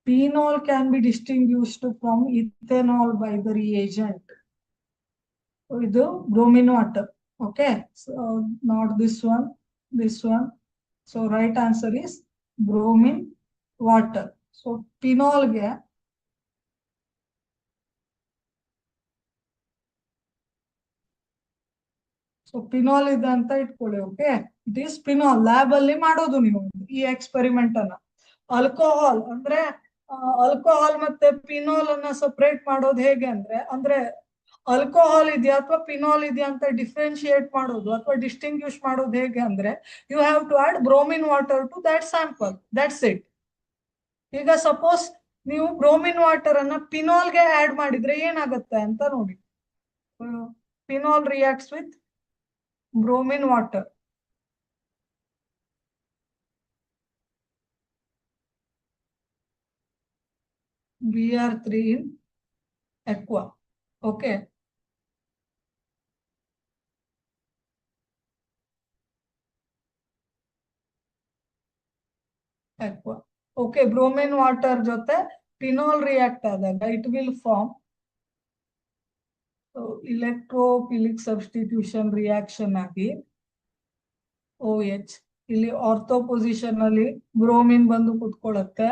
phenol can be distinguished from ethanol by the reagent. ಇದು bromine water. Okay, so not this one, this one. So right answer is bromine water. So phenol ಗೆ phenol ಇದೆ ಅಂತ ಇಟ್ಕೊಳ್ಳಿ. Okay, it is phenol. Lab ಅಲ್ಲಿ ಮಾಡೋದು ನೀವು ಈ experiment ಅನ್ನ. ಆಲ್ಕೋಹಾಲ್ ಅಂದ್ರೆ ಆಲ್ಕೋಹಾಲ್ ಮತ್ತೆ ಫಿನಾಲ್ ಅನ್ನ ಸಪರೇಟ್ ಮಾಡೋದು ಹೇಗೆ ಅಂದ್ರೆ ಆಲ್ಕೋಹಾಲ್ ಇದೆಯಾ ಅಥವಾ ಫಿನಾಲ್ ಇದೆಯಾ ಅಂತ ಡಿಫ್ರೆನ್ಶಿಯೇಟ್ ಮಾಡೋದು ಅಥವಾ ಡಿಸ್ಟಿಂಗ್ವಿಶ್ ಮಾಡೋದು ಹೇಗೆ ಅಂದ್ರೆ you have to add bromine water to that sample, that's it. ಈಗ ಸಪೋಸ್ ನೀವು ಬ್ರೋಮಿನ್ ವಾಟರ್ ಅನ್ನ ಫಿನಾಲ್ಗೆ ಆಡ್ ಮಾಡಿದ್ರೆ ಏನಾಗುತ್ತೆ ಅಂತ ನೋಡಿ. Phenol reacts with bromine water. Br3 in aqua. Okay. Aqua. Okay, bromine water ಜೊತೆ phenol react ಆದಾಗ it will form electrophilic substitution reaction ಆಗಿ OH. ಇಲ್ಲಿ ಆರ್ಥೋ ಪೊಸಿಷನ್ ಅಲ್ಲಿ ಬ್ರೋಮಿನ್ ಬಂದು ಕುತ್ಕೊಳ್ಳುತ್ತೆ,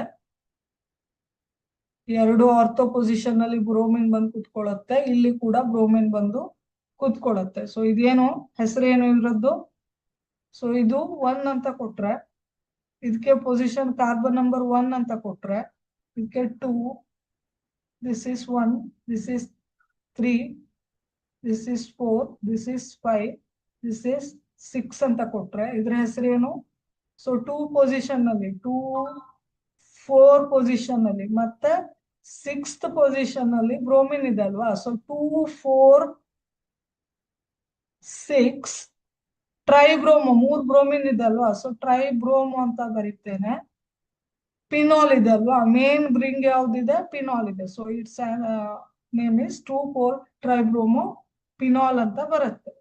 ಎರಡು ಆರ್ಥೋ ಪೊಸಿಷನ್ ಅಲ್ಲಿ ಬ್ರೋಮಿನ್ ಬಂದು ಕುತ್ಕೊಳ್ಳುತ್ತೆ, ಇಲ್ಲಿ ಕೂಡ ಬ್ರೋಮಿನ್ ಬಂದು ಕುತ್ಕೊಳ್ಳುತ್ತೆ. ಸೊ ಇದೇನು ಹೆಸರೇನು ಇರೋದು? ಸೊ ಇದು 1 ಅಂತ ಕೊಟ್ರೆ ಇದಕ್ಕೆ ಪೊಸಿಷನ್ ಕಾರ್ಬನ್ ನಂಬರ್ 1 ಅಂತ ಕೊಟ್ರೆ ಇದಕ್ಕೆ 2, this is 1, this is 3, this is 4, this is 5, this is 6 ಅಂತ ಕೊಟ್ರೆ ಇದ್ರ ಹೆಸರೇನು? ಸೊ 2 ಪೊಸಿಷನ್ ಅಲ್ಲಿ 2, 4 ಪೊಸಿಷನ್ ಅಲ್ಲಿ ಮತ್ತೆ 6th ಪೊಸಿಷನ್ ಅಲ್ಲಿ ಬ್ರೋಮಿನ್ ಇದೆ ಅಲ್ವಾ. ಸೊ 2, 4, 6 ಟ್ರೈಬ್ರೋಮೋ, 3 ಬ್ರೋಮಿನ್ ಇದೆ ಅಲ್ವಾ. ಸೊ ಟ್ರೈಬ್ರೋಮೋ ಅಂತ ಬರೀತೇನೆ. ಫಿನಾಲ್ ಇದೆ ಅಲ್ವಾ, ಮೇನ್ ರಿಂಗ್ ಯಾವ್ದಿದೆ? ಫಿನಾಲ್ ಇದೆ. So its name is 2, 4 tribromo phenol ಅಂತ ಬರುತ್ತೆ.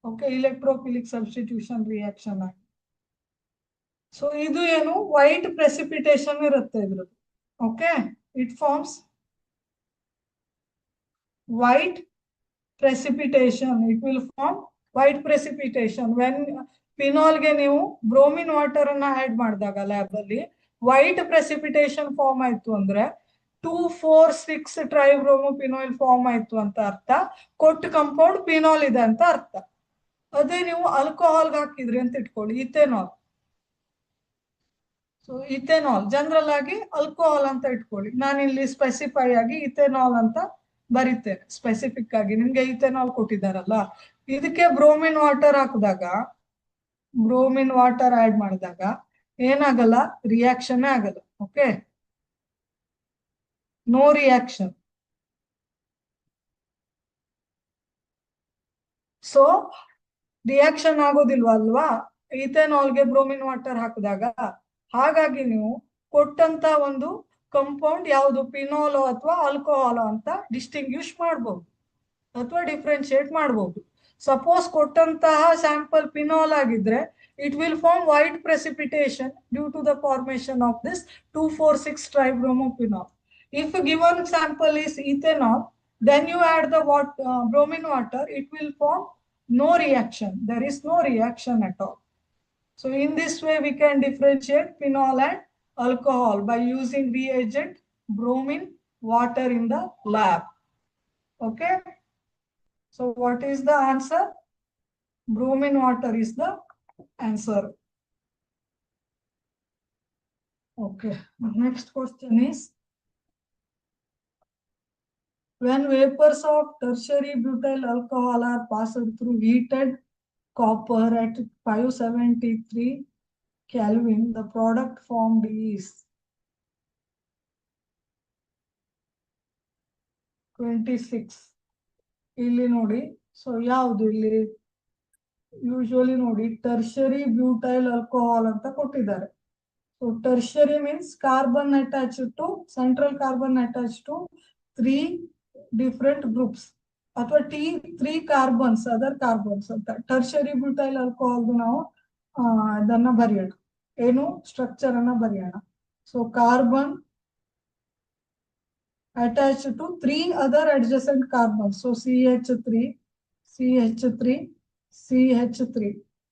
ಓಕೆ, ಇಲೆಕ್ಟ್ರೋಫಿಲಿಕ್ ಸಬ್ಸ್ಟಿಟ್ಯೂಷನ್ ರಿಯಾಕ್ಷನ್ ಆಗಿ. ಸೊ ಇದು ಏನು ವೈಟ್ ಪ್ರೆಸಿಪಿಟೇಷನ್ ಇರುತ್ತೆ ಇದ್ರದ್ದು. Okay, it forms white precipitation. It will form white precipitation when phenol ಗೆ ನೀವು ಬ್ರೋಮಿನ್ ವಾಟರ್ ಅನ್ನ ಆಡ್ ಮಾಡಿದಾಗ ಲ್ಯಾಬ್ ಅಲ್ಲಿ ವೈಟ್ ಪ್ರೆಸಿಪಿಟೇಷನ್ ಫಾರ್ಮ್ ಆಯ್ತು ಅಂದ್ರೆ 2, 4, 6 ಟ್ರೈಬ್ರೋಮೋ ಫಿನಾಯಿಲ್ ಫಾರ್ಮ್ ಆಯ್ತು ಅಂತ ಅರ್ಥ. ಕೊಟ್ಟು ಕಂಪೌಂಡ್ ಫಿನಾಲ್ ಇದೆ ಅಂತ ಅರ್ಥ. ಅದೇ ನೀವು ಆಲ್ಕೋಹಾಲ್ಗೆ ಹಾಕಿದ್ರಿ ಅಂತ ಇಟ್ಕೊಳ್ಳಿ, ಇಥೆನಾಲ್. ಸೊ ಇಥೆನಾಲ್ ಜನರಲ್ ಆಗಿ ಆಲ್ಕೋಹಾಲ್ ಅಂತ ಇಟ್ಕೊಳ್ಳಿ, ನಾನು ಇಲ್ಲಿ ಸ್ಪೆಸಿಫೈ ಆಗಿ ಇಥೆನಾಲ್ ಅಂತ ಬರೀತೇನೆ ಸ್ಪೆಸಿಫಿಕ್ ಆಗಿ. ನಿಮ್ಗೆ ಇಥೆನಾಲ್ ಕೊಟ್ಟಿದ್ದಾರಲ್ಲ, ಇದಕ್ಕೆ ಬ್ರೋಮಿನ್ ವಾಟರ್ ಹಾಕಿದಾಗ, ಬ್ರೋಮಿನ್ ವಾಟರ್ ಆಡ್ ಮಾಡಿದಾಗ ಏನಾಗಲ್ಲ, ರಿಯಾಕ್ಷನ್ ಆಗಲ್ಲ. Okay, no reaction. So reaction ಆಗೋದಿಲ್ವಾ ಅಲ್ವಾ ಇಥೆನಾಲ್ಗೆ ಬ್ರೋಮಿನ್ ವಾಟರ್ ಹಾಕಿದಾಗ. ಹಾಗಾಗಿ ನೀವು ಕೊಟ್ಟಂತ ಒಂದು ಕಂಪೌಂಡ್ ಯಾವುದು ಫಿನಾಲೋ ಅಥವಾ ಆಲ್ಕೋಹಾಲೋ ಅಂತ ಡಿಸ್ಟಿಂಗ್ವಿಶ್ ಮಾಡಬಹುದು ಅಥವಾ ಡಿಫ್ರೆನ್ಶಿಯೇಟ್ ಮಾಡಬಹುದು. ಸಪೋಸ್ ಕೊಟ್ಟಂತಹ ಸ್ಯಾಂಪಲ್ ಫಿನಾಲ್ ಆಗಿದ್ರೆ it will form white precipitation due to the formation of this 2,4,6 tribromophenol. If a given sample is ethanol, then you add the bromine water, it will form no reaction. There is no reaction at all. So in this way we can differentiate phenol and alcohol by using reagent bromine water in the lab. Okay. So what is the answer? Bromine water is the answer. Okay, next question is, when vapors of tertiary butyl alcohol are passed through heated copper at 573 Kelvin, the product formed is 26. ಇಲ್ಲಿ ನೋಡಿ, so ಯಾವುದು ಇಲ್ಲಿ usually ನೋಡಿ tertiary butyl alcohol ಅಂತ ಕೊಟ್ಟಿದ್ದಾರೆ. So tertiary means carbon attached to central carbon attached to 3 different groups ಅಥವಾ 3 carbons other carbons ಅಂತ. Tertiary butyl alcohol ನಾವು ಅದನ್ನ ಬರೆಯೋಣ, ಏನು ಸ್ಟ್ರಕ್ಚರ್ ಅನ್ನ ಬರೆಯೋಣ. So carbon attached to 3 other adjacent carbons. So CH3, CH3, CH3.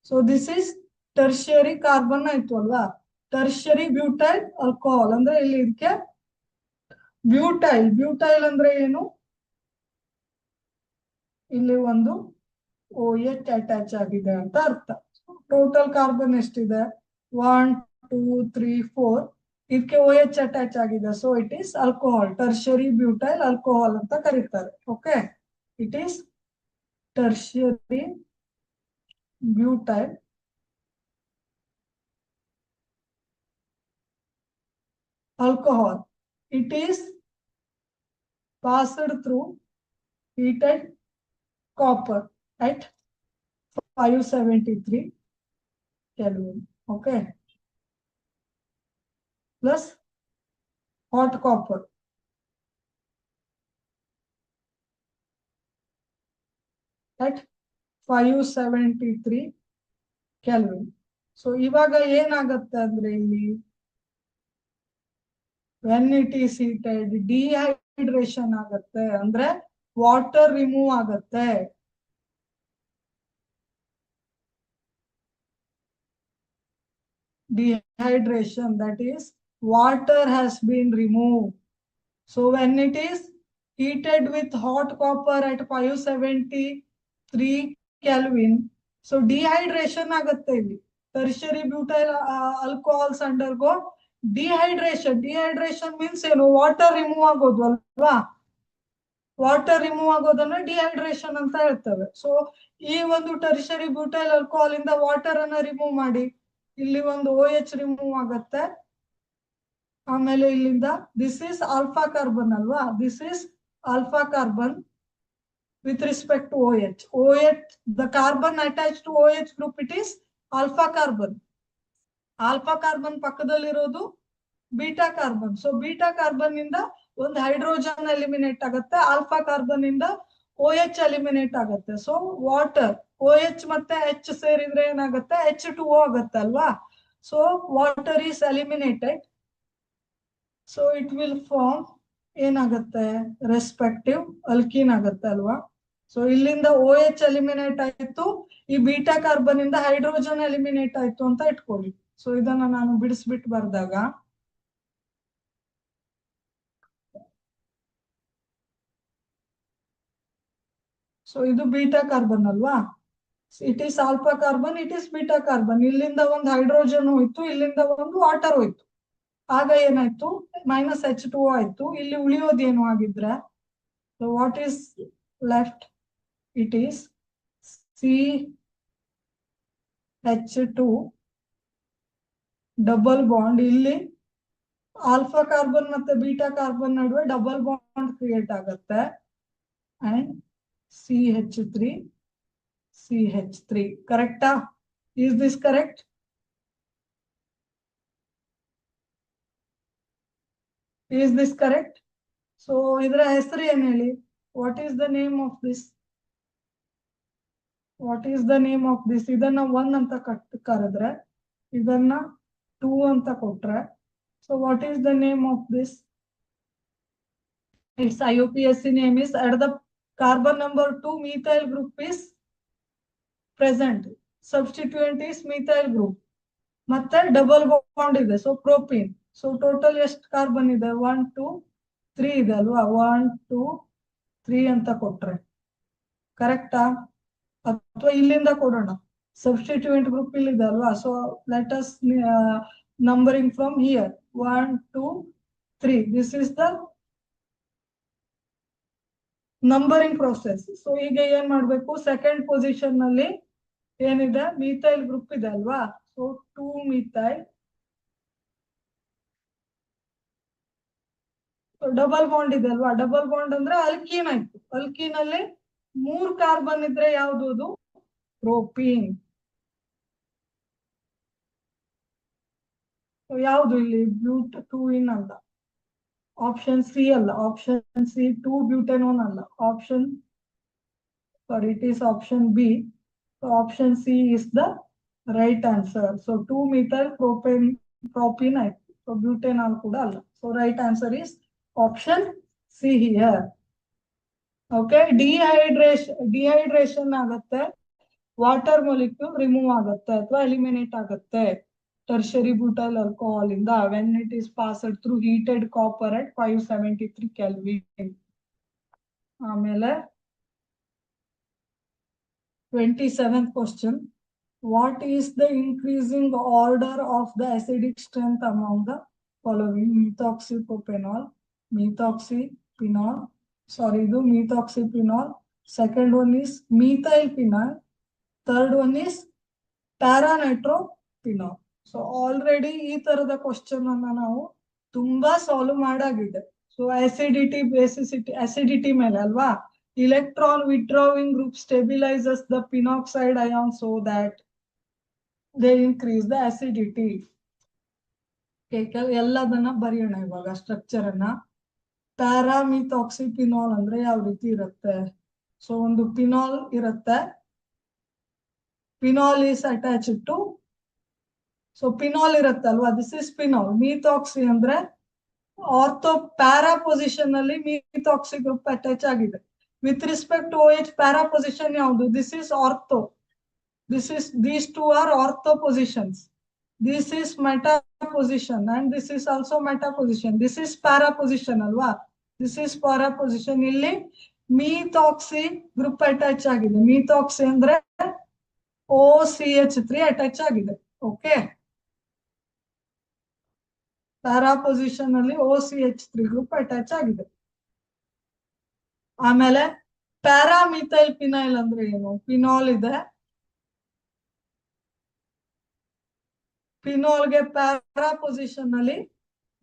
So this is tertiary carbon ಆಯ್ತು ಅಲ್ವಾ. ಟರ್ಷರಿ ಬ್ಯೂಟೈಲ್ ಆಲ್ಕೋಹಾಲ್ ಅಂದ್ರೆ ಇಲ್ಲಿ ಇದಕ್ಕೆ ಬ್ಯೂಟೈಲ್ ಅಂದ್ರೆ ಏನು, ಇಲ್ಲಿ ಒಂದು OH ಅಟ್ಯಾಚ್ ಆಗಿದೆ ಅಂತ ಅರ್ಥ. ಟೋಟಲ್ ಕಾರ್ಬನ್ ಎಷ್ಟಿದೆ, 1 2 3 4, ಇದಕ್ಕೆ OH ಅಟ್ಯಾಚ್ ಆಗಿದೆ. So it is alcohol, tertiary butyl alcohol ಅಂತ ಕರೀತಾರೆ. Okay, it is tertiary butyl alcohol. It is passed through heated copper at 573 Kelvin. Okay, plus hot copper at 573 Kelvin. So ಇವಾಗ ಏನಾಗುತ್ತೆ ಅಂದ್ರೆ ಇಲ್ಲಿ when it is heated dehydration ಆಗುತ್ತೆ, ಅಂದ್ರೆ water remove ಆಗುತ್ತೆ. Dehydration, that is water has been removed. So when it is heated with hot copper at 573 Kelvin, so dehydration ಆಗುತ್ತೆ ಇಲ್ಲಿ. Tertiary butyl alcohols undergo dehydration means ಏನು, water remove ಆಗೋದು ಅಲ್ವಾ. Water remove ಆಗೋದನ್ನ dehydration ಅಂತ ಹೇಳ್ತೇವೆ. So ಈ ಒಂದು ಟರ್ಷರಿ ಬ್ಯೂಟೈಲ್ ಆಲ್ಕೋಹಾಲ್ ಇಂದ ವಾಟರ್ ಅನ್ನ ರಿಮೂವ್ ಮಾಡಿ ಇಲ್ಲಿ ಒಂದು OH ರಿಮೂವ್ ಆಗತ್ತೆ. ಆಮೇಲೆ ಇಲ್ಲಿಂದ ದಿಸ್ ಇಸ್ ಆಲ್ಫಾ ಕಾರ್ಬನ್ ಅಲ್ವಾ, this is alpha carbon with respect to OH, the carbon attach to OH group, it is alpha carbon. Alpha carbon ಪಕ್ಕದಲ್ಲಿರೋದು beta carbon. So beta carbon ಇಂದ ಒಂದು hydrogen eliminate ಆಗುತ್ತೆ, alpha carbon ಇಂದ OH eliminate ಆಗುತ್ತೆ. So water OH ಮತ್ತೆ H ಸೇರಿದ್ರೆ ಏನಾಗುತ್ತೆ, H2O ಆಗುತ್ತೆ ಅಲ್ವಾ. So water is eliminated. So it will form ಏನಾಗುತ್ತೆ, ರೆಸ್ಪೆಕ್ಟಿವ್ ಅಲ್ಕೀನ್ ಆಗುತ್ತೆ ಅಲ್ವಾ. ಸೊ ಇಲ್ಲಿಂದ OH ಎಲಿಮಿನೇಟ್ ಆಯ್ತು, ಈ ಬೀಟಾ ಕಾರ್ಬನ್ ಇಂದ ಹೈಡ್ರೋಜನ್ ಎಲಿಮಿನೇಟ್ ಆಯ್ತು ಅಂತ ಇಟ್ಕೊಳ್ಳಿ. ಸೊ ಇದನ್ನ ನಾನು ಬಿಡಿಸ್ಬಿಟ್ಟು ಬರ್ದಾಗ ಸೊ ಇದು ಬೀಟಾ ಕಾರ್ಬನ್ ಅಲ್ವಾ, it is alpha carbon, it is beta carbon. ಇಲ್ಲಿಂದ ಒಂದು ಹೈಡ್ರೋಜನ್ ಹೋಯ್ತು, ಇಲ್ಲಿಂದ ಒಂದು ವಾಟರ್ ಹೋಯ್ತು. ಆಗ ಏನಾಯ್ತು, -H2O ಆಯ್ತು. ಇಲ್ಲಿ ಉಳಿಯೋದೇನು ಆಗಿದ್ರೆ, what is left, it is CH2 double bond. ಇಲ್ಲಿ ಆಲ್ಫಾ ಕಾರ್ಬನ್ ಮತ್ತೆ ಬೀಟಾ ಕಾರ್ಬನ್ ನಡುವೆ ಡಬಲ್ ಬಾಂಡ್ ಕ್ರಿಯೇಟ್ ಆಗುತ್ತೆ. ಅಂಡ್ CH3 ಕರೆಕ್ಟಾ? Is this correct? Is this correct? So ಇದರ ಹೆಸರು ಏನು ಹೇಳಿ? What is the name of this? What is the name of this? ಇದನ್ನ 1 ಅಂತ ಕರೆದ್ರೆ ಇದನ್ನ 2 ಅಂತ ಕೊಟ್ರೆ, so what is the name of this? Its IUPAC name is, at the carbon number 2 methyl group is present, substituent is methyl group, ಮತ್ತೆ double bond ಇದೆ, so propene. So total ಎಷ್ಟು carbon ಇದೆ? 1 2 3 ಇದೆ ಅಲ್ವಾ? 1 2 3 ಅಂತ ಕೊಟ್ರೆ ಕರೆಕ್ಟಾ? ಅಥವಾ ಇಲ್ಲಿಂದ ಕೊಡೋಣ, ಸಬ್ಸ್ಟಿಟ್ಯೂಯೆಂಟ್ ಗ್ರೂಪ್ ಇಲ್ಲಿದೆ ಅಲ್ವಾ? So let us numbering from here 1 2 3. This is the numbering process. So ಈಗ ಏನ್ ಮಾಡ್ಬೇಕು? ಸೆಕೆಂಡ್ ಪೊಸಿಷನ್ ನಲ್ಲಿ ಏನಿದೆ? ಮೀಥೈಲ್ ಗ್ರೂಪ್ ಇದೆ ಅಲ್ವಾ? ಸೊ 2 methyl, ಡಬಲ್ ಬಾಂಡ್ ಇದೆ ಅಲ್ವಾ? ಡಬಲ್ ಬಾಂಡ್ ಅಂದ್ರೆ ಅಲ್ಕೀನ್ ಆಯ್ತು. ಅಲ್ಕೀನ್ ಅಲ್ಲಿ 3 ಕಾರ್ಬನ್ ಇದ್ರೆ ಯಾವ್ದು? ಪ್ರೋಪೀನ್. ಯಾವ್ದು ಇಲ್ಲಿ? ಬ್ಯೂಟೂಯಿನ್ ಅಲ್ಲ, ಆಪ್ಷನ್ ಸಿ ಅಲ್ಲ, ಆಪ್ಷನ್ ಸಿ 2 ಬ್ಯೂಟೆನೋನ್ ಅಲ್ಲ, option sorry it is option B. Option C is the right answer. So 2 methyl propene ಆಯ್ತು. ಸೊ ಬ್ಯೂಟೆನಾಲ್ ಕೂಡ ಅಲ್ಲ. So right answer is option see here. Okay, dehydration ಆಗುತ್ತೆ, water molecule remove ಆಗುತ್ತೆ ಅಥವಾ eliminate ಆಗುತ್ತೆ tertiary butyl alcohol ಇಂದ when it is passed through heated copper at 573 Kelvin. ಆಮೇಲೆ 27th question. What is the increasing order of the acidic strength among the following? Methoxypropanol, methoxyphenol, sorry, ಇದು methoxyphenol. Second one is methylphenol. Third one is paranitrophenol. So already ಈ ತರದ question ಅನ್ನ ನಾವು ತುಂಬಾ solve ಮಾಡಾಗಿದೆ. So acidity, basicity, acidity ಮೇಲೆ ಅಲ್ವಾ? electron withdrawing group stabilizes the phenoxide ion so that they increase the acidity. ಎಲ್ಲದನ್ನ ಬರೆಯೋಣ ಇವಾಗ ಸ್ಟ್ರಕ್ಚರ್ ಅನ್ನ. ಪ್ಯಾರಾಮಿಥಾಕ್ಸಿಫಿನಾಲ್ ಅಂದ್ರೆ ಯಾವ ರೀತಿ ಇರುತ್ತೆ? ಸೊ ಒಂದು ಫಿನಾಲ್ ಇರುತ್ತೆ, phenol is attached to, so phenol ಇರುತ್ತಲ್ವಾ, ದಿಸ್ ಇಸ್ ಫಿನಾಲ್. ಮೀಥಾಕ್ಸಿ ಅಂದ್ರೆ ಆರ್ಥೋ ಪ್ಯಾರಾ ಪೊಸಿಷನ್ ಅಲ್ಲಿ ಮೀಥಾಕ್ಸಿ ಗ್ರೂಪ್ ಅಟ್ಯಾಚ್ ಆಗಿದೆ. With respect to OH para position ಯಾವುದು? This is ortho. This is, these two are ortho positions. This is meta position and this is also meta position. This is para position ಅಲ್ವಾ? This is para position. ಇಲ್ಲಿ methoxy group attach ಆಗಿದೆ. ಮೀಥಾಕ್ಸಿ ಅಂದ್ರೆ OCH3 attach ಆಗಿದೆ. Okay, para position ಅಲ್ಲಿ OCH3 group attach ಆಗಿದೆ. ಆಮೇಲೆ ಪ್ಯಾರಾಮಿಥೈಲ್ phenyl ಅಂದ್ರೆ ಏನು? ಫಿನಾಲ್ ಇದೆ, ಫಿನಾಲ್ಗೆ ಪ್ಯಾರಾ ಪೊಸಿಷನ್ ಅಲ್ಲಿ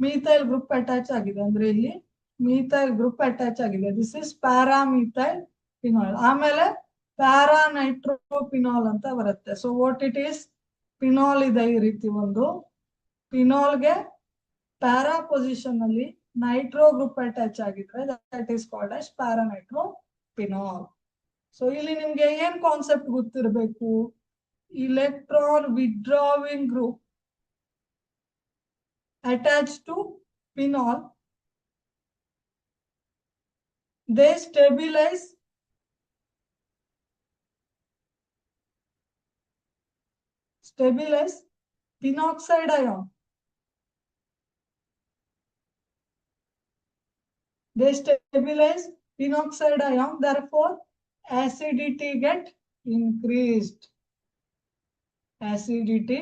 ಮೀಥೈಲ್ ಗ್ರೂಪ್ ಅಟ್ಯಾಚ್ ಆಗಿದೆ, ಅಂದ್ರೆ ಇಲ್ಲಿ ಮೀಥೈಲ್ ಗ್ರೂಪ್ ಅಟ್ಯಾಚ್ ಆಗಿದೆ. This is paramethyl phenol. ಆಮೇಲೆ ಪ್ಯಾರಾನೈಟ್ರೋಫಿನಾಲ್ ಅಂತ ಬರುತ್ತೆ. So what it is? Phenol ಇದೆ ಈ ರೀತಿ ಒಂದು, ಫಿನಾಲ್ಗೆ ಪ್ಯಾರಾ ಪೊಸಿಷನ್ ಅಲ್ಲಿ ನೈಟ್ರೋ ಗ್ರೂಪ್ ಅಟ್ಯಾಚ್ ಆಗಿದ್ರೆ that is called as paranitrophenol. So ಇಲ್ಲಿ ನಿಮ್ಗೆ ಏನ್ ಕಾನ್ಸೆಪ್ಟ್ ಗೊತ್ತಿರಬೇಕು? Electron withdrawing group attached to phenol, they stabilize phenoxide ion. They stabilize phenoxide ion, therefore acidity get increased. Acidity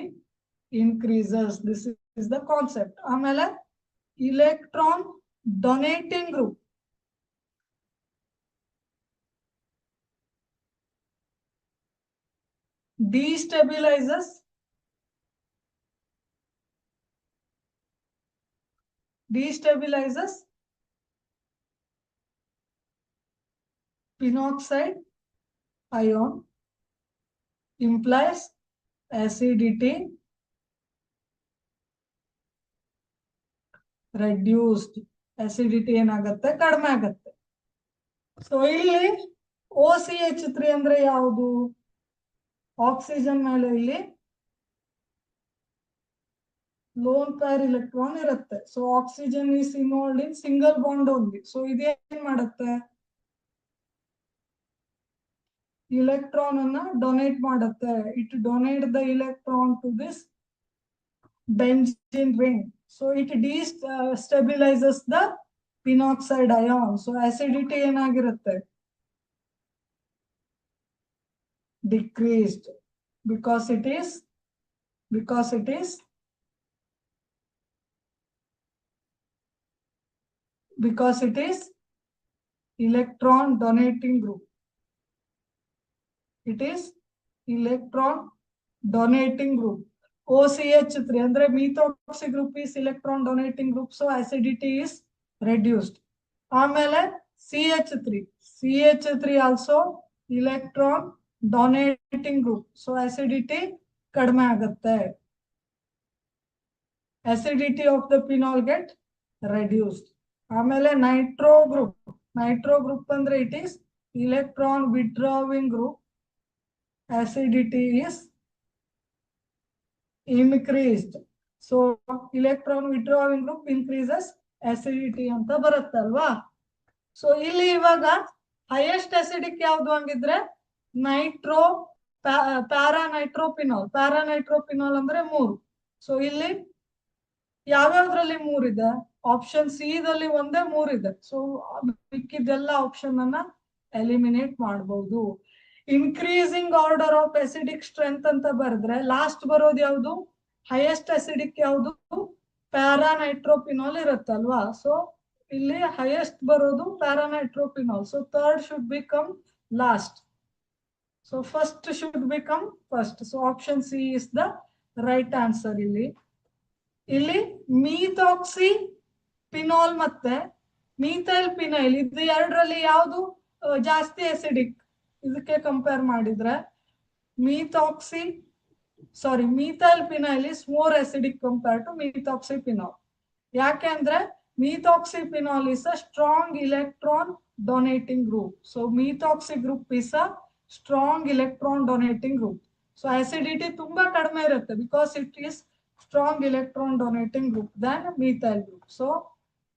increases. This is the concept. ಆಮೇಲೆ electron donating group destabilizes phenoxide ion, implies acidity reduced. Acidity ಏನಾಗತ್ತೆ, ಕಡಿಮೆ ಆಗತ್ತೆ. So ಇಲ್ಲಿ OCH3 ಅಂದ್ರೆ ಯಾವುದು? Oxygen ಮೇಲೆ ಇಲ್ಲಿ lone pair electron ಇರುತ್ತೆ. So oxygen is involved in single bond only. So ಇದೇನ್ ಮಾಡುತ್ತೆ, ಇಲೆಕ್ಟ್ರಾನ್ ಅನ್ನ ಡೊನೇಟ್ ಮಾಡುತ್ತೆ. It donate the electron to this benzene ring. So it destabilizes the pinoxide ion. So acidity ಏನಾಗಿರುತ್ತೆ, decreased, because it is electron donating group. It is electron donating group. OCH3 ಅಂದ್ರೆ methoxy group is electron donating group, so acidity is reduced. ಆಮೇಲೆ CH3 also electron donating group, so acidity ಕಡಿಮೆ ಆಗುತ್ತೆ. acidity of the phenol get reduced. ಆಮೇಲೆ Nitro group ಅಂದ್ರೆ it is electron withdrawing group, acidity is increased. So electron withdrawing group increases acidity ಅಂತ ಬರುತ್ತಲ್ವಾ. So ಇಲ್ಲಿ ಇವಾಗ highest acidic ಯಾವ್ದು ಹಂಗಿದ್ರೆ Nitro ಪ್ಯಾರಾನೈಟ್ರೋಪಿನಾಲ್ ಅಂದ್ರೆ 3. ಸೊ ಇಲ್ಲಿ ಯಾವ್ಯಾವ್ದ್ರಲ್ಲಿ 3 ಇದೆ? ಆಪ್ಷನ್ ಸಿ ದಲ್ಲಿ ಒಂದೇ 3 ಇದೆ. ಸೊ ಮಿಕ್ಕಿದೆಲ್ಲ ಆಪ್ಷನ್ ಅನ್ನ ಎಲಿಮಿನೇಟ್ ಮಾಡಬಹುದು. Increasing order of acidic strength ಅಂತ ಬರೆದ್ರೆ ಲಾಸ್ಟ್ ಬರೋದು ಯಾವುದು? ಹೈಯೆಸ್ಟ್ ಅಸಿಡಿಕ್ ಯಾವುದು? ಪ್ಯಾರಾನೈಟ್ರೋಪಿನಾಲ್ ಇರುತ್ತಲ್ವಾ. ಸೊ ಇಲ್ಲಿ ಹೈಯೆಸ್ಟ್ ಬರೋದು paranitrophenol. So third should become last. So first should become first. So option C is the right answer. ಇಲ್ಲಿ ಮೀಥಾಕ್ಸಿ ಪಿನಾಲ್ ಮತ್ತೆ ಮೀಥೈಲ್ ಪಿನೈಲ್ ಇದು ಎರಡರಲ್ಲಿ ಯಾವುದು ಜಾಸ್ತಿ ಅಸಿಡಿಕ್? ಇದಕ್ಕೆ ಕಂಪೇರ್ ಮಾಡಿದ್ರೆ methyl phenyl is more acidic compare to methoxy phenol. ಯಾಕೆ ಅಂದ್ರೆ methoxy phenol is a strong electron donating group. So methoxy group is a strong electron donating group. So acidity ತುಂಬಾ ಕಡಿಮೆ ಇರುತ್ತೆ because it is strong electron donating group than methyl group. So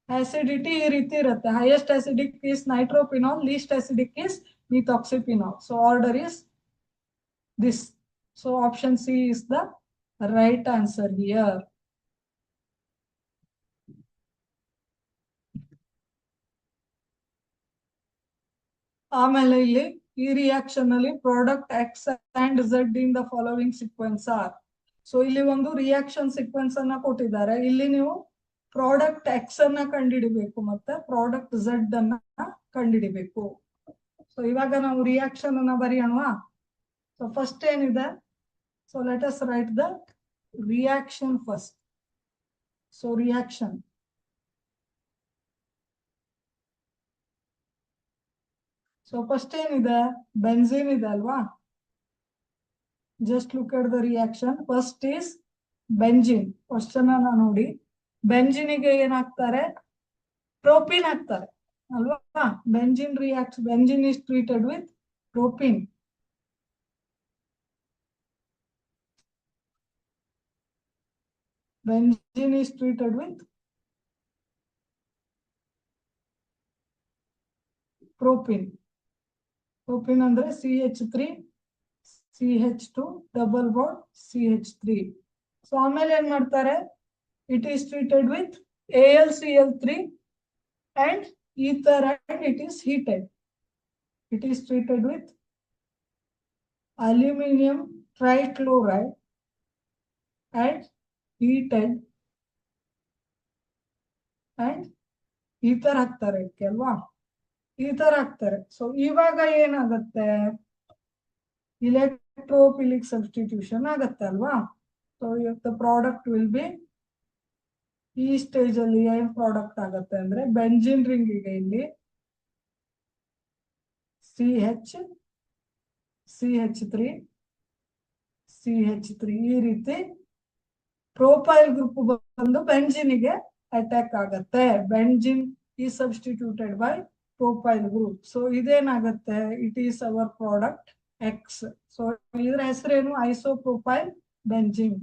acidity ಈ ರೀತಿ ಇರುತ್ತೆ. highest acidic is nitrophenol, least acidic is methoxyphenol. So order is this. So option C is the right answer here. ಆಮೇಲೆ ಇಲ್ಲಿ ಈ reaction ಅಲ್ಲಿ product X and Z in the following sequence are. So ಇಲ್ಲಿ ಒಂದು reaction sequence ಅನ್ನ ಕೊಟ್ಟಿದ್ದಾರೆ. ಇಲ್ಲಿ ನೀವು ಪ್ರಾಡಕ್ಟ್ ಎಕ್ಸ್ ಅನ್ನ ಕಂಡುಹಿಡಿಬೇಕು ಮತ್ತೆ ಪ್ರಾಡಕ್ಟ್ ಝೆಡ್ ಅನ್ನ ಕಂಡುಹಿಡಿಬೇಕು. ಸೊ ಇವಾಗ ನಾವು ರಿಯಾಕ್ಷನ್ ಅನ್ನ ಬರೆಯೋಣ. ಸೊ ಫಸ್ಟ್ ಏನಿದೆ, so let us right the reaction first. So reaction, so first ಏನಿದೆ, ಬೆನ್ಝೀನ್ ಇದೆ ಅಲ್ವಾ. Just look at the reaction. First is benzene. Question ಅನ್ನ ನೋಡಿ, ಬೆಂಜಿನಿಗೆ ಏನಾಗ್ತಾರೆ? ಪ್ರೋಪೀನ್ ಹಾಕ್ತಾರೆ ಅಲ್ವಾ. Benzene is treated with propene. Benzene is treated with propene. Propene ಅಂದ್ರೆ CH3 CH2 double bond CH3. So ಆಮೇಲೆ ಏನ್ ಮಾಡ್ತಾರೆ? It is treated with AlCl3 and ether and it is heated. It is treated with aluminum trichloride and heated and ether ಹಾಕ್ತಾರೆ ಅಲ್ವಾ. ether ಹಾಕ್ತಾರೆ. So ಇವಾಗ ಏನಾಗುತ್ತೆ? ಇಲೆಕ್ಟ್ರೋಫಿಲಿಕ್ substitution ಆಗತ್ತೆ ಅಲ್ವಾ. So the product will be, ಈ ಸ್ಟೇಜ್ ಅಲ್ಲಿ ಏನ್ ಪ್ರಾಡಕ್ಟ್ ಆಗತ್ತೆ ಅಂದ್ರೆ ಬೆಂಜಿನ್ ರಿಂಗ್ ಗೆ ಇಲ್ಲಿ CH3 ಈ ರೀತಿ ಪ್ರೊಪೈಲ್ ಗ್ರೂಪ್ ಬಂದು ಬೆಂಜಿನಿಗೆ ಅಟ್ಯಾಕ್ ಆಗತ್ತೆ. ಬೆಂಜಿನ್ ಈ substituted by propyl group. So ಇದೇನಾಗತ್ತೆ, it is our product X. So ಇದ್ರ ಹೆಸರೇನು, isopropyl benzene.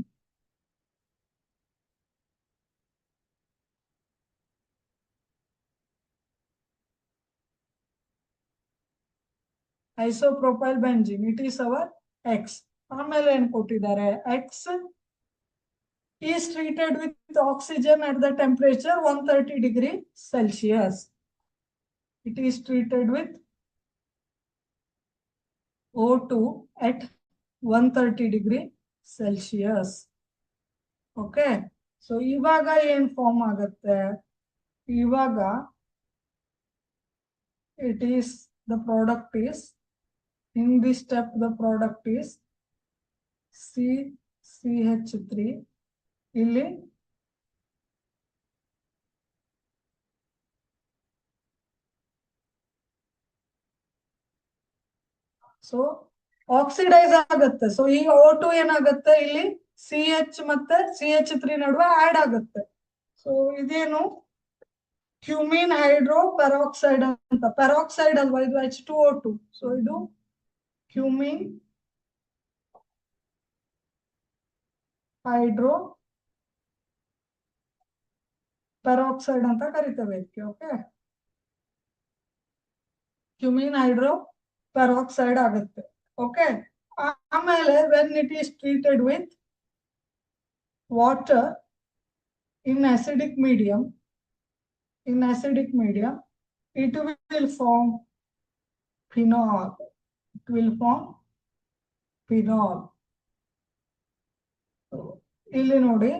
Isopropyl benzene, it is our X. ಆಮೇಲೆ ಏನ್ ಕೊಟ್ಟಿದ್ದಾರೆ, X is treated with oxygen at the temperature 130 degree Celsius. It is treated with O2 at 130 degree Celsius. Okay. So ಇವಾಗ ಏನ್ form ಆಗುತ್ತೆ, ಇವಾಗ it is the product is, in this step the product is CH3. ಇಲ್ಲಿ so oxidise ಆಗುತ್ತೆ. So ಈ O2 ಏನಾಗುತ್ತೆ, ಇಲ್ಲಿ CH ಮತ್ತೆ CH3 ನಡುವೆ ಆಡ್ ಆಗುತ್ತೆ. ಸೊ ಇದೇನು, ಕ್ಯೂಮಿನ್ ಹೈಡ್ರೋ ಪೆರಾಕ್ಸೈಡ್ ಅಂತ. ಪೆರಾಕ್ಸೈಡ್ ಅಲ್ವಾ ಇದು, H2O2. ಸೊ ಇದು ಕ್ಯೂಮಿನ್ ಹೈಡ್ರೋ ಪೆರಾಕ್ಸೈಡ್ ಅಂತ ಕರಿತೇವೆ ಇದಕ್ಕೆ. ಓಕೆ, ಕ್ಯೂಮಿನ್ ಹೈಡ್ರೋ ಪೆರಾಕ್ಸೈಡ್ ಆಗುತ್ತೆ. ಓಕೆ, ಆಮೇಲೆ when it is treated with water in acidic medium, it will form phenol. It will form phenol. ಇಲ್ಲಿ ನೋಡಿ,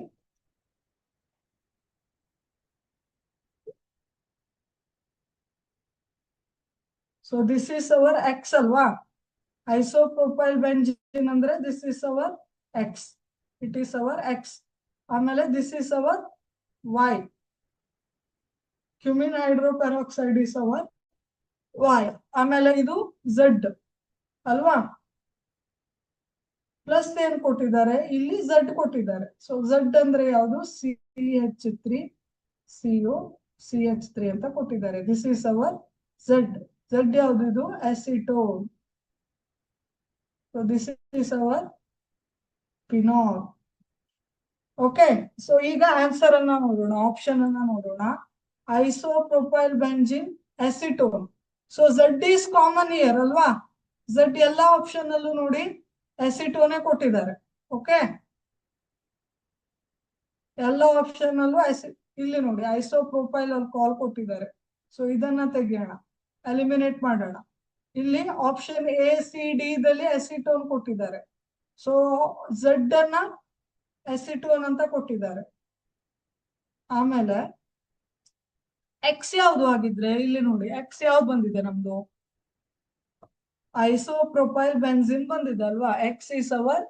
so this is our X alva. Isopropyl benzene ಅಂದ್ರೆ this is our X. It is our X. ಆಮೇಲೆ this is our Y. Cumene hydroperoxide is our Y. ಆಮೇಲೆ ಇದು Z ಅಲ್ವಾ. Plus ಏನ್ ಕೊಟ್ಟಿದ್ದಾರೆ, ಇಲ್ಲಿ Z ಕೊಟ್ಟಿದ್ದಾರೆ. ಸೊ Z ಅಂದ್ರೆ ಯಾವುದು, CH3 CO CH3 ಅಂತ ಕೊಟ್ಟಿದ್ದಾರೆ. ದಿಸ್ ಇಸ್ ಅವರ್ Z ಯಾವುದು, ಇದು acetone. So this is hour phenol. Okay, so ಈಗ ಆನ್ಸರ್ ಅನ್ನ ನೋಡೋಣ, ಆಪ್ಷನ್ ಅನ್ನ ನೋಡೋಣ. Isopropyl benzene acetone. So Z is common year ಅಲ್ವಾ. Z ಎಲ್ಲಾ ಆಪ್ಷನ್ ಅಲ್ಲೂ ನೋಡಿ ಅಸಿಟೋನೇ ಕೊಟ್ಟಿದ್ದಾರೆ. ಓಕೆ, ಎಲ್ಲ ಆಪ್ಷನ್ ಅಲ್ಲೂ ಇಲ್ಲಿ ನೋಡಿ ಐಸೋಪ್ರೊಪೈಲ್ ಅಲ್ಲಿ ಕಾಲ್ ಕೊಟ್ಟಿದ್ದಾರೆ. ಸೊ ಇದನ್ನ ತೆಗಿಯೋಣ, ಎಲಿಮಿನೇಟ್ ಮಾಡೋಣ. ಇಲ್ಲಿ ಆಪ್ಷನ್ A, C, D ದಲ್ಲಿ ಅಸಿಟೋನ್ ಕೊಟ್ಟಿದ್ದಾರೆ. ಸೊ Z ಅನ್ನ ಅಸಿಟೋನ್ ಅಂತ ಕೊಟ್ಟಿದ್ದಾರೆ. ಆಮೇಲೆ ಎಕ್ಸ್ ಯಾವ್ದು ಆಗಿದ್ರೆ, ಇಲ್ಲಿ ನೋಡಿ ಎಕ್ಸ್ ಯಾವ್ದು ಬಂದಿದೆ ನಮ್ದು, ಐಸೋಪ್ರೊಪೈಲ್ ಬೆನ್ಸಿನ್ ಬಂದಿದೆ ಅಲ್ವಾ. X is our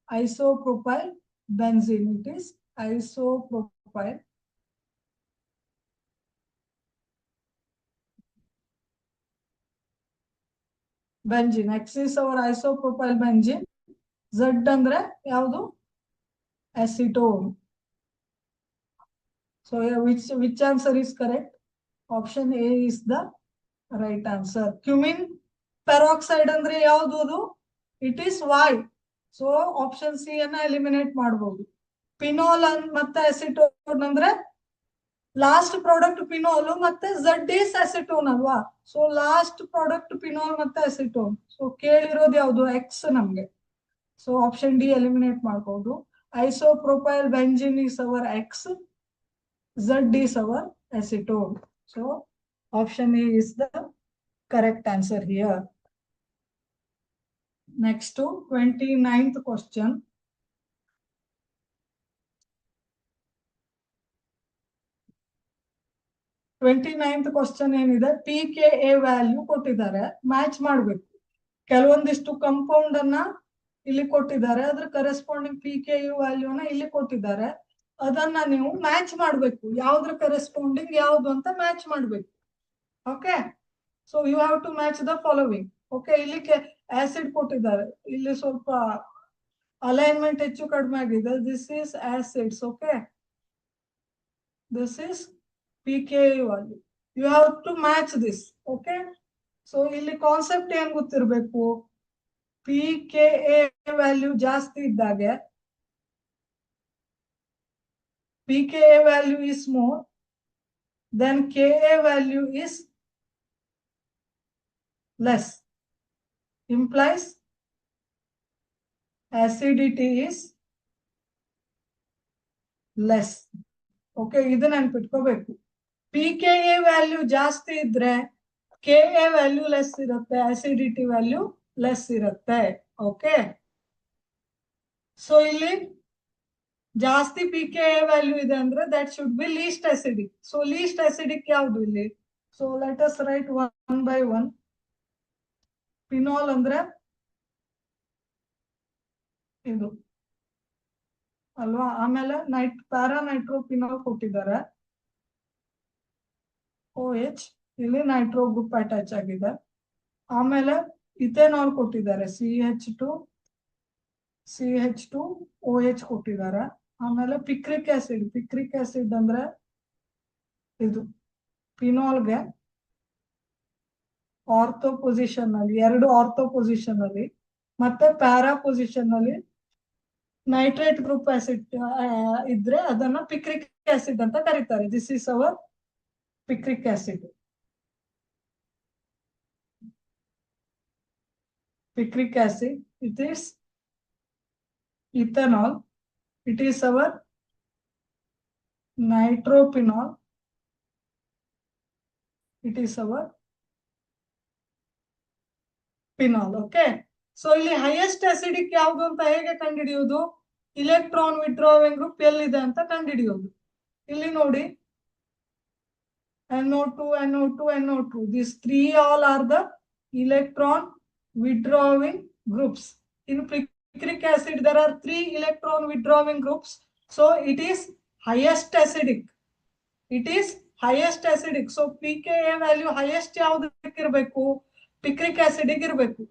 isopropyl benzene. It is isopropyl benzene. X is our isopropyl benzene. Z ಅಂದ್ರೆ ಯಾವುದು, acetone. So which answer is correct? Option A is the right answer. Cumin peroxide ಅಂದ್ರೆ ಯಾವುದು ಅದು, it is Y. So option C ಅನ್ನ eliminate ಮಾಡಬಹುದು. Phenol ಮತ್ತೆ acetone ಅಂದ್ರೆ last product phenol ಮತ್ತೆ Z is ಅಸಿಟೋನ್ ಅಲ್ವಾ. ಸೊ ಲಾಸ್ಟ್ ಪ್ರಾಡಕ್ಟ್ ಫಿನಾಲ್ ಮತ್ತೆ ಅಸಿಟೋನ್. ಸೊ ಕೇಳಿರೋದು ಯಾವುದು, X ನಮ್ಗೆ. ಸೊ ಆಪ್ಷನ್ ಡಿ ಎಲಿಮಿನೇಟ್ ಮಾಡಬಹುದು. Isopropyl benzene is our X. Z is our acetone. So option A is the correct answer here. Next to 29th question. 29th question ಏನಿದೆ, pKa value ಕೊಟ್ಟಿದ್ದಾರೆ, match ಮಾಡಬೇಕು. ಕೆಲವೊಂದಿಷ್ಟು compound ಅನ್ನ ಇಲ್ಲಿ ಕೊಟ್ಟಿದ್ದಾರೆ, ಅದ್ರ corresponding pKa ವ್ಯಾಲ್ಯೂನ ಇಲ್ಲಿ ಕೊಟ್ಟಿದ್ದಾರೆ. ಅದನ್ನ ನೀವು ಮ್ಯಾಚ್ ಮಾಡಬೇಕು, ಯಾವ್ದ್ರ ಕರೆಸ್ಪಾಂಡಿಂಗ್ ಯಾವ್ದು ಅಂತ ಮ್ಯಾಚ್ ಮಾಡಬೇಕು. Okay, so you have to match the following. Okay, ಇಲ್ಲಿ ಆಸಿಡ್ ಕೊಟ್ಟಿದ್ದಾರೆ, ಇಲ್ಲಿ ಸ್ವಲ್ಪ ಅಲೈನ್ಮೆಂಟ್ ಹೆಚ್ಚು ಕಡಿಮೆ ಆಗಿದೆ. This is acids. Okay, this is pKa value. You have to match this. Okay, so ಇಲ್ಲಿ ಕಾನ್ಸೆಪ್ಟ್ ಏನ್ ಗೊತ್ತಿರಬೇಕು, pKa ವ್ಯಾಲ್ಯೂ ಜಾಸ್ತಿ ಇದ್ದಾಗೆ pKa value is more, then Ka value is less, implies acidity is less. Okay, ಇದನ್ನ ನೆನ್ಪಿಟ್ಕೋಬೇಕು. pKa value ಜಾಸ್ತಿ ಇದ್ರೆ Ka value less ಇರುತ್ತೆ, acidity value less ಇರುತ್ತೆ. ಓಕೆ, ಸೊ ಇಲ್ಲಿ ಜಾಸ್ತಿ pKa ವ್ಯಾಲ್ಯೂ ಇದೆ ಅಂದ್ರೆ that should be least acidic. So least acidic ಯಾವುದು ಇಲ್ಲಿ? So let us write one by one. Phenol ಅಂದ್ರೆ ಇದು ಅಲ್ವಾ, ಆಮೇಲೆ ಪ್ಯಾರಾನೈಟ್ರೋಫಿನಾಲ್ ಕೊಟ್ಟಿದ್ದಾರೆ, OH, ಇಲ್ಲಿ ನೈಟ್ರೋ ಗ್ರೂಪ್ ಅಟ್ಯಾಚ್ ಆಗಿದೆ. ಆಮೇಲೆ ಇಥೆನಾಲ್ ಕೊಟ್ಟಿದ್ದಾರೆ, CH2OH ಕೊಟ್ಟಿದ್ದಾರೆ. ಆಮೇಲೆ ಪಿಕ್ರಿಕ್ ಆಸಿಡ್ ಅಂದ್ರೆ ಇದು ಫಿನಾಲ್ಗೆ ಆರ್ಥೋ ಪೊಸಿಷನ್ ಅಲ್ಲಿ, ಎರಡು ಆರ್ಥೋ ಪೊಸಿಷನ್ ಅಲ್ಲಿ, ಮತ್ತೆ ಪ್ಯಾರಾ ಪೊಸಿಷನ್ ಅಲ್ಲಿ ನೈಟ್ರೇಟ್ ಗ್ರೂಪ್ ಆಸಿಡ್ ಇದ್ರೆ ಅದನ್ನ ಪಿಕ್ರಿಕ್ ಆಸಿಡ್ ಅಂತ ಕರೀತಾರೆ. This is hour picric acid. Picric acid, it is ethanol, it is our nitrophenol, it is our phenol. Okay, so ಇಲ್ಲಿ ಹೈಯೆಸ್ಟ್ ಅಸಿಡಿಕ್ ಯಾವುದು ಅಂತ ಹೇಗೆ ಕಂಡುಹಿಡಿಯೋದು? ಇಲೆಕ್ಟ್ರಾನ್ ವಿಡ್ರಾವಿಂಗ್ ಗ್ರೂಪ್ ಎಲ್ಲಿದೆ ಅಂತ ಕಂಡುಹಿಡಿಯೋದು. ಇಲ್ಲಿ ನೋಡಿ, NO2, these three all are the electron withdrawing groups. In picric acid there are 3 electron withdrawing groups, so it is highest acidic. So pKa value highest ಯಾವ್ದಕ್ಕೆ ಇರಬೇಕು? picric acid ಗೆ ಇರಬೇಕು.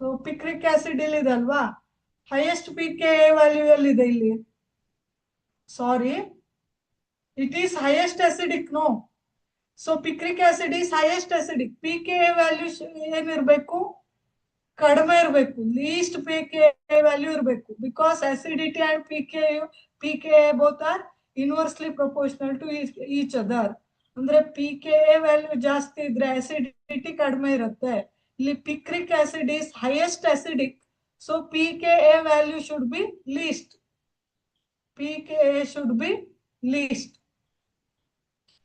So picric acid ಇಲ್ಲಿ ಇದೆ ಅಲ್ವಾ, highest pKa value ಎಲ್ಲಿದೆ ಇಲ್ಲಿ? ಸಾರಿ, it is highest acidic, no. So picric acid is highest acidic. pKa value ಏನಿರಬೇಕು? ಕಡಿಮೆ ಇರಬೇಕು, ಲೀಸ್ಟ್ pKa ವ್ಯಾಲ್ಯೂ ಇರಬೇಕು. Because acidity and pKa both are inversely proportional to each other. ಅಂದ್ರೆ pKa ವ್ಯಾಲ್ಯೂ ಜಾಸ್ತಿ ಇದ್ರೆ acidity ಕಡಿಮೆ ಇರುತ್ತೆ. ಇಲ್ಲಿ picric acid is highest acidic, so pKa value should be least.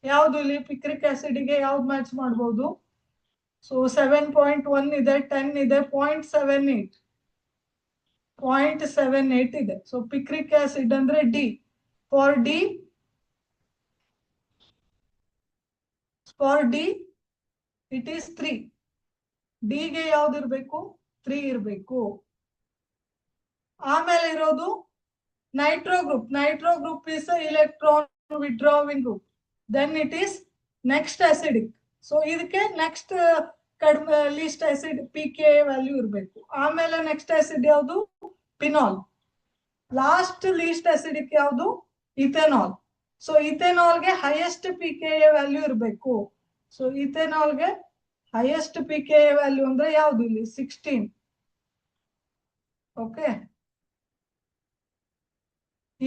ಯಾವುದು ಇಲ್ಲಿ picric acid ಗೆ ಯಾವ್ದು ಮ್ಯಾಚ್ ಮಾಡಬಹುದು? ಸೊ 7.1 ಇದೆ, 10 ಇದೆ, 0.78 ಇದೆ. ಸೊ picric acid ಅಂದ್ರೆ D. For D it is 3. D ಗೆ ಯಾವ್ದು ಇರಬೇಕು? 3 ಇರಬೇಕು. ಆಮೇಲೆ ಇರೋದು Nitro group is a electron withdrawing group, then it is next acidic. So ಇದಕ್ಕೆ ನೆಕ್ಸ್ಟ್ ಕಡಿಮೆ ಲೀಸ್ಟ್ ಆಸಿಡ್ pKa ವ್ಯಾಲ್ಯೂ ಇರಬೇಕು. ಆಮೇಲೆ ನೆಕ್ಸ್ಟ್ ಆಸಿಡ್ ಯಾವುದು? ಫಿನಾಲ್. ಲಾಸ್ಟ್ ಲೀಸ್ಟ್ ಆಸಿಡಿಕ್ ಯಾವುದು? ಇಥೆನಾಲ್. ಸೊ ಇಥೆನಾಲ್ಗೆ ಹೈಯೆಸ್ಟ್ pKa ವ್ಯಾಲ್ಯೂ ಇರಬೇಕು. ಸೊ ಇಥೆನಾಲ್ಗೆ ಹೈಯೆಸ್ಟ್ pKa ವ್ಯಾಲ್ಯೂ ಅಂದ್ರೆ ಯಾವುದು ಇಲ್ಲಿ? 16. ಓಕೆ,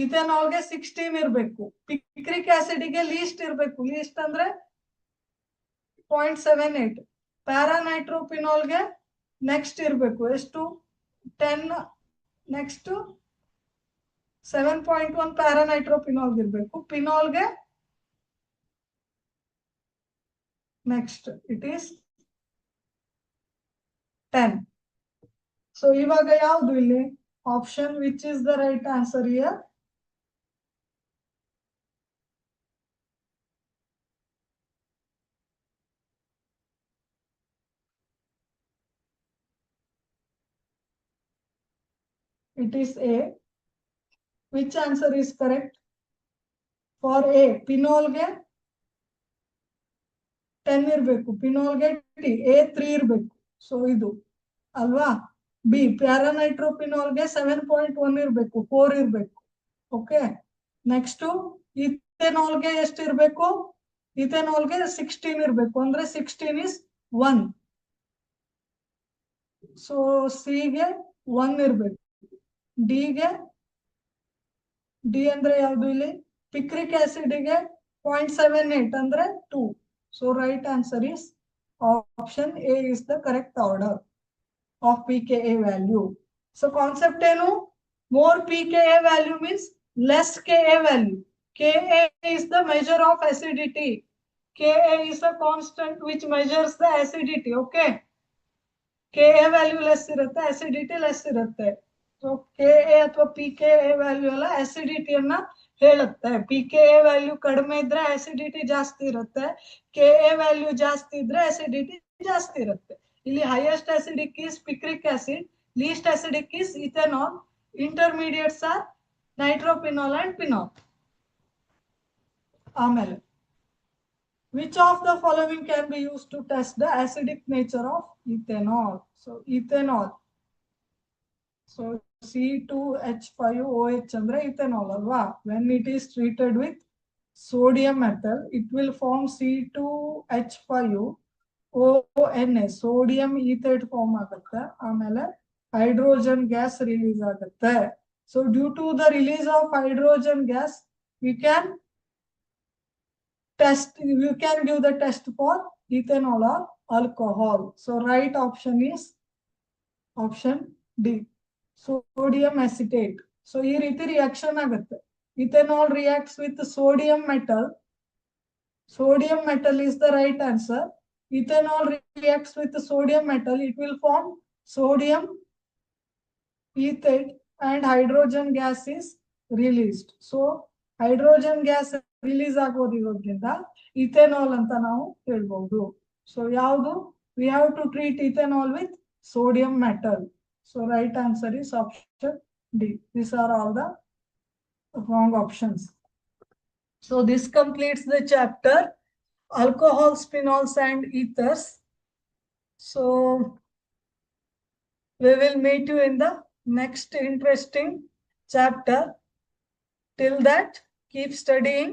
ಇಥೆನಾಲ್ಗೆ 16 ಇರಬೇಕು. ಪಿಕ್ರಿಕ್ ಆಸಿಡ್ಗೆ ಲೀಸ್ಟ್ ಇರಬೇಕು, ಲೀಸ್ಟ್ ಅಂದ್ರೆ 0.78. ಪ್ಯಾರಾನೈಟ್ರೋಫಿನಾಲ್ಗೆ ನೆಕ್ಸ್ಟ್ ಇರಬೇಕು ಎಷ್ಟು? 10. ನೆಕ್ಸ್ಟ್ 7.1 ಪ್ಯಾರಾನೈಟ್ರೋಫಿನಾಲ್ಗೆ ಇರಬೇಕು. ಫಿನಾಲ್ಗೆ ನೆಕ್ಸ್ಟ್ ಇಟ್ ಈಸ್ 10. ಸೊ ಇವಾಗ ಯಾವುದು ಇಲ್ಲಿ option? Which is the right answer here? It is A. Which answer is correct? For A, ಫಿನಾಲ್ಗೆ 10 ಇರಬೇಕು, ಫಿನಾಲ್ಗೆ A 3 ಇರಬೇಕು. ಸೊ ಇದು ಅಲ್ವಾ? ಬಿ, ಪ್ಯಾರಾನೈಟ್ರೋಫಿನಾಲ್ಗೆ 7.1 ಇರಬೇಕು, 4 ಇರಬೇಕು. ಓಕೆ, ನೆಕ್ಸ್ಟ್ ಇಥೆನಾಲ್ಗೆ ಎಷ್ಟು ಇರಬೇಕು? ಇಥೆನಾಲ್ಗೆ 16 ಇರಬೇಕು, ಅಂದ್ರೆ 16 is 1. ಸೊ ಸಿಗೆ 1 ಇರಬೇಕು. ಡಿಗೆ ಡಿ ಅಂದ್ರೆ ಯಾವುದು ಇಲ್ಲಿ? ಪಿಕ್ರಿಕ್ ಆಸಿಡ್ಗೆ 0.78 ಅಂದ್ರೆ 2. So right answer is option A is the correct order of pKa value. So concept ಏನು? more pKa value means less Ka value. Ka is the measure of acidity. Ka is a constant which measures the acidity. Okay. Ka value less irutte, acidity less irutte. So Ka ಅಥವಾ pKa value ಎಲ್ಲ acidity ಅನ್ನ ಹೇಳುತ್ತೆ. pKa value ಕಡಿಮೆ ಇದ್ರೆ acidity ಜಾಸ್ತಿ ಇರುತ್ತೆ, Ka value ಜಾಸ್ತಿ ಇದ್ರೆ acidity ಜಾಸ್ತಿ ಇರುತ್ತೆ. ಇಲ್ಲಿ highest acidic is picric acid, least acidic is ethanol, intermediates are nitrophenol and phenol. ಆಮೇಲೆ which of the following can be used to test the acidic nature of ethanol? So ethanol, so C2H5OH ಅಂದ್ರೆ ethanol ಅಲ್ವಾ? When it is treated with sodium metal, it will form C2H5ONA, sodium ethate form ಆಗುತ್ತೆ. ಆಮೇಲೆ hydrogen gas release ಆಗುತ್ತೆ. So due to the release of hydrogen gas, we can give the test for ethanol or alcohol. So right option is option D, sodium acetate. So ಈ ರೀತಿ reaction ಆಗುತ್ತೆ. ethanol reacts with sodium metal. Sodium metal is the right answer. Ethanol reacts with sodium metal, it will form sodium ethate and hydrogen gas is released. So hydrogen gas release ಆಗೋದಿರೋದ್ರಿಂದ ethanol ಅಂತ ನಾವು ಹೇಳ್ಬಹುದು. So ಯಾವುದು? We have to treat ethanol with sodium metal. So right answer is option D. These are all the wrong options. So this completes the chapter alcohols, phenols and ethers. So we will meet you in the next interesting chapter. Till that, keep studying.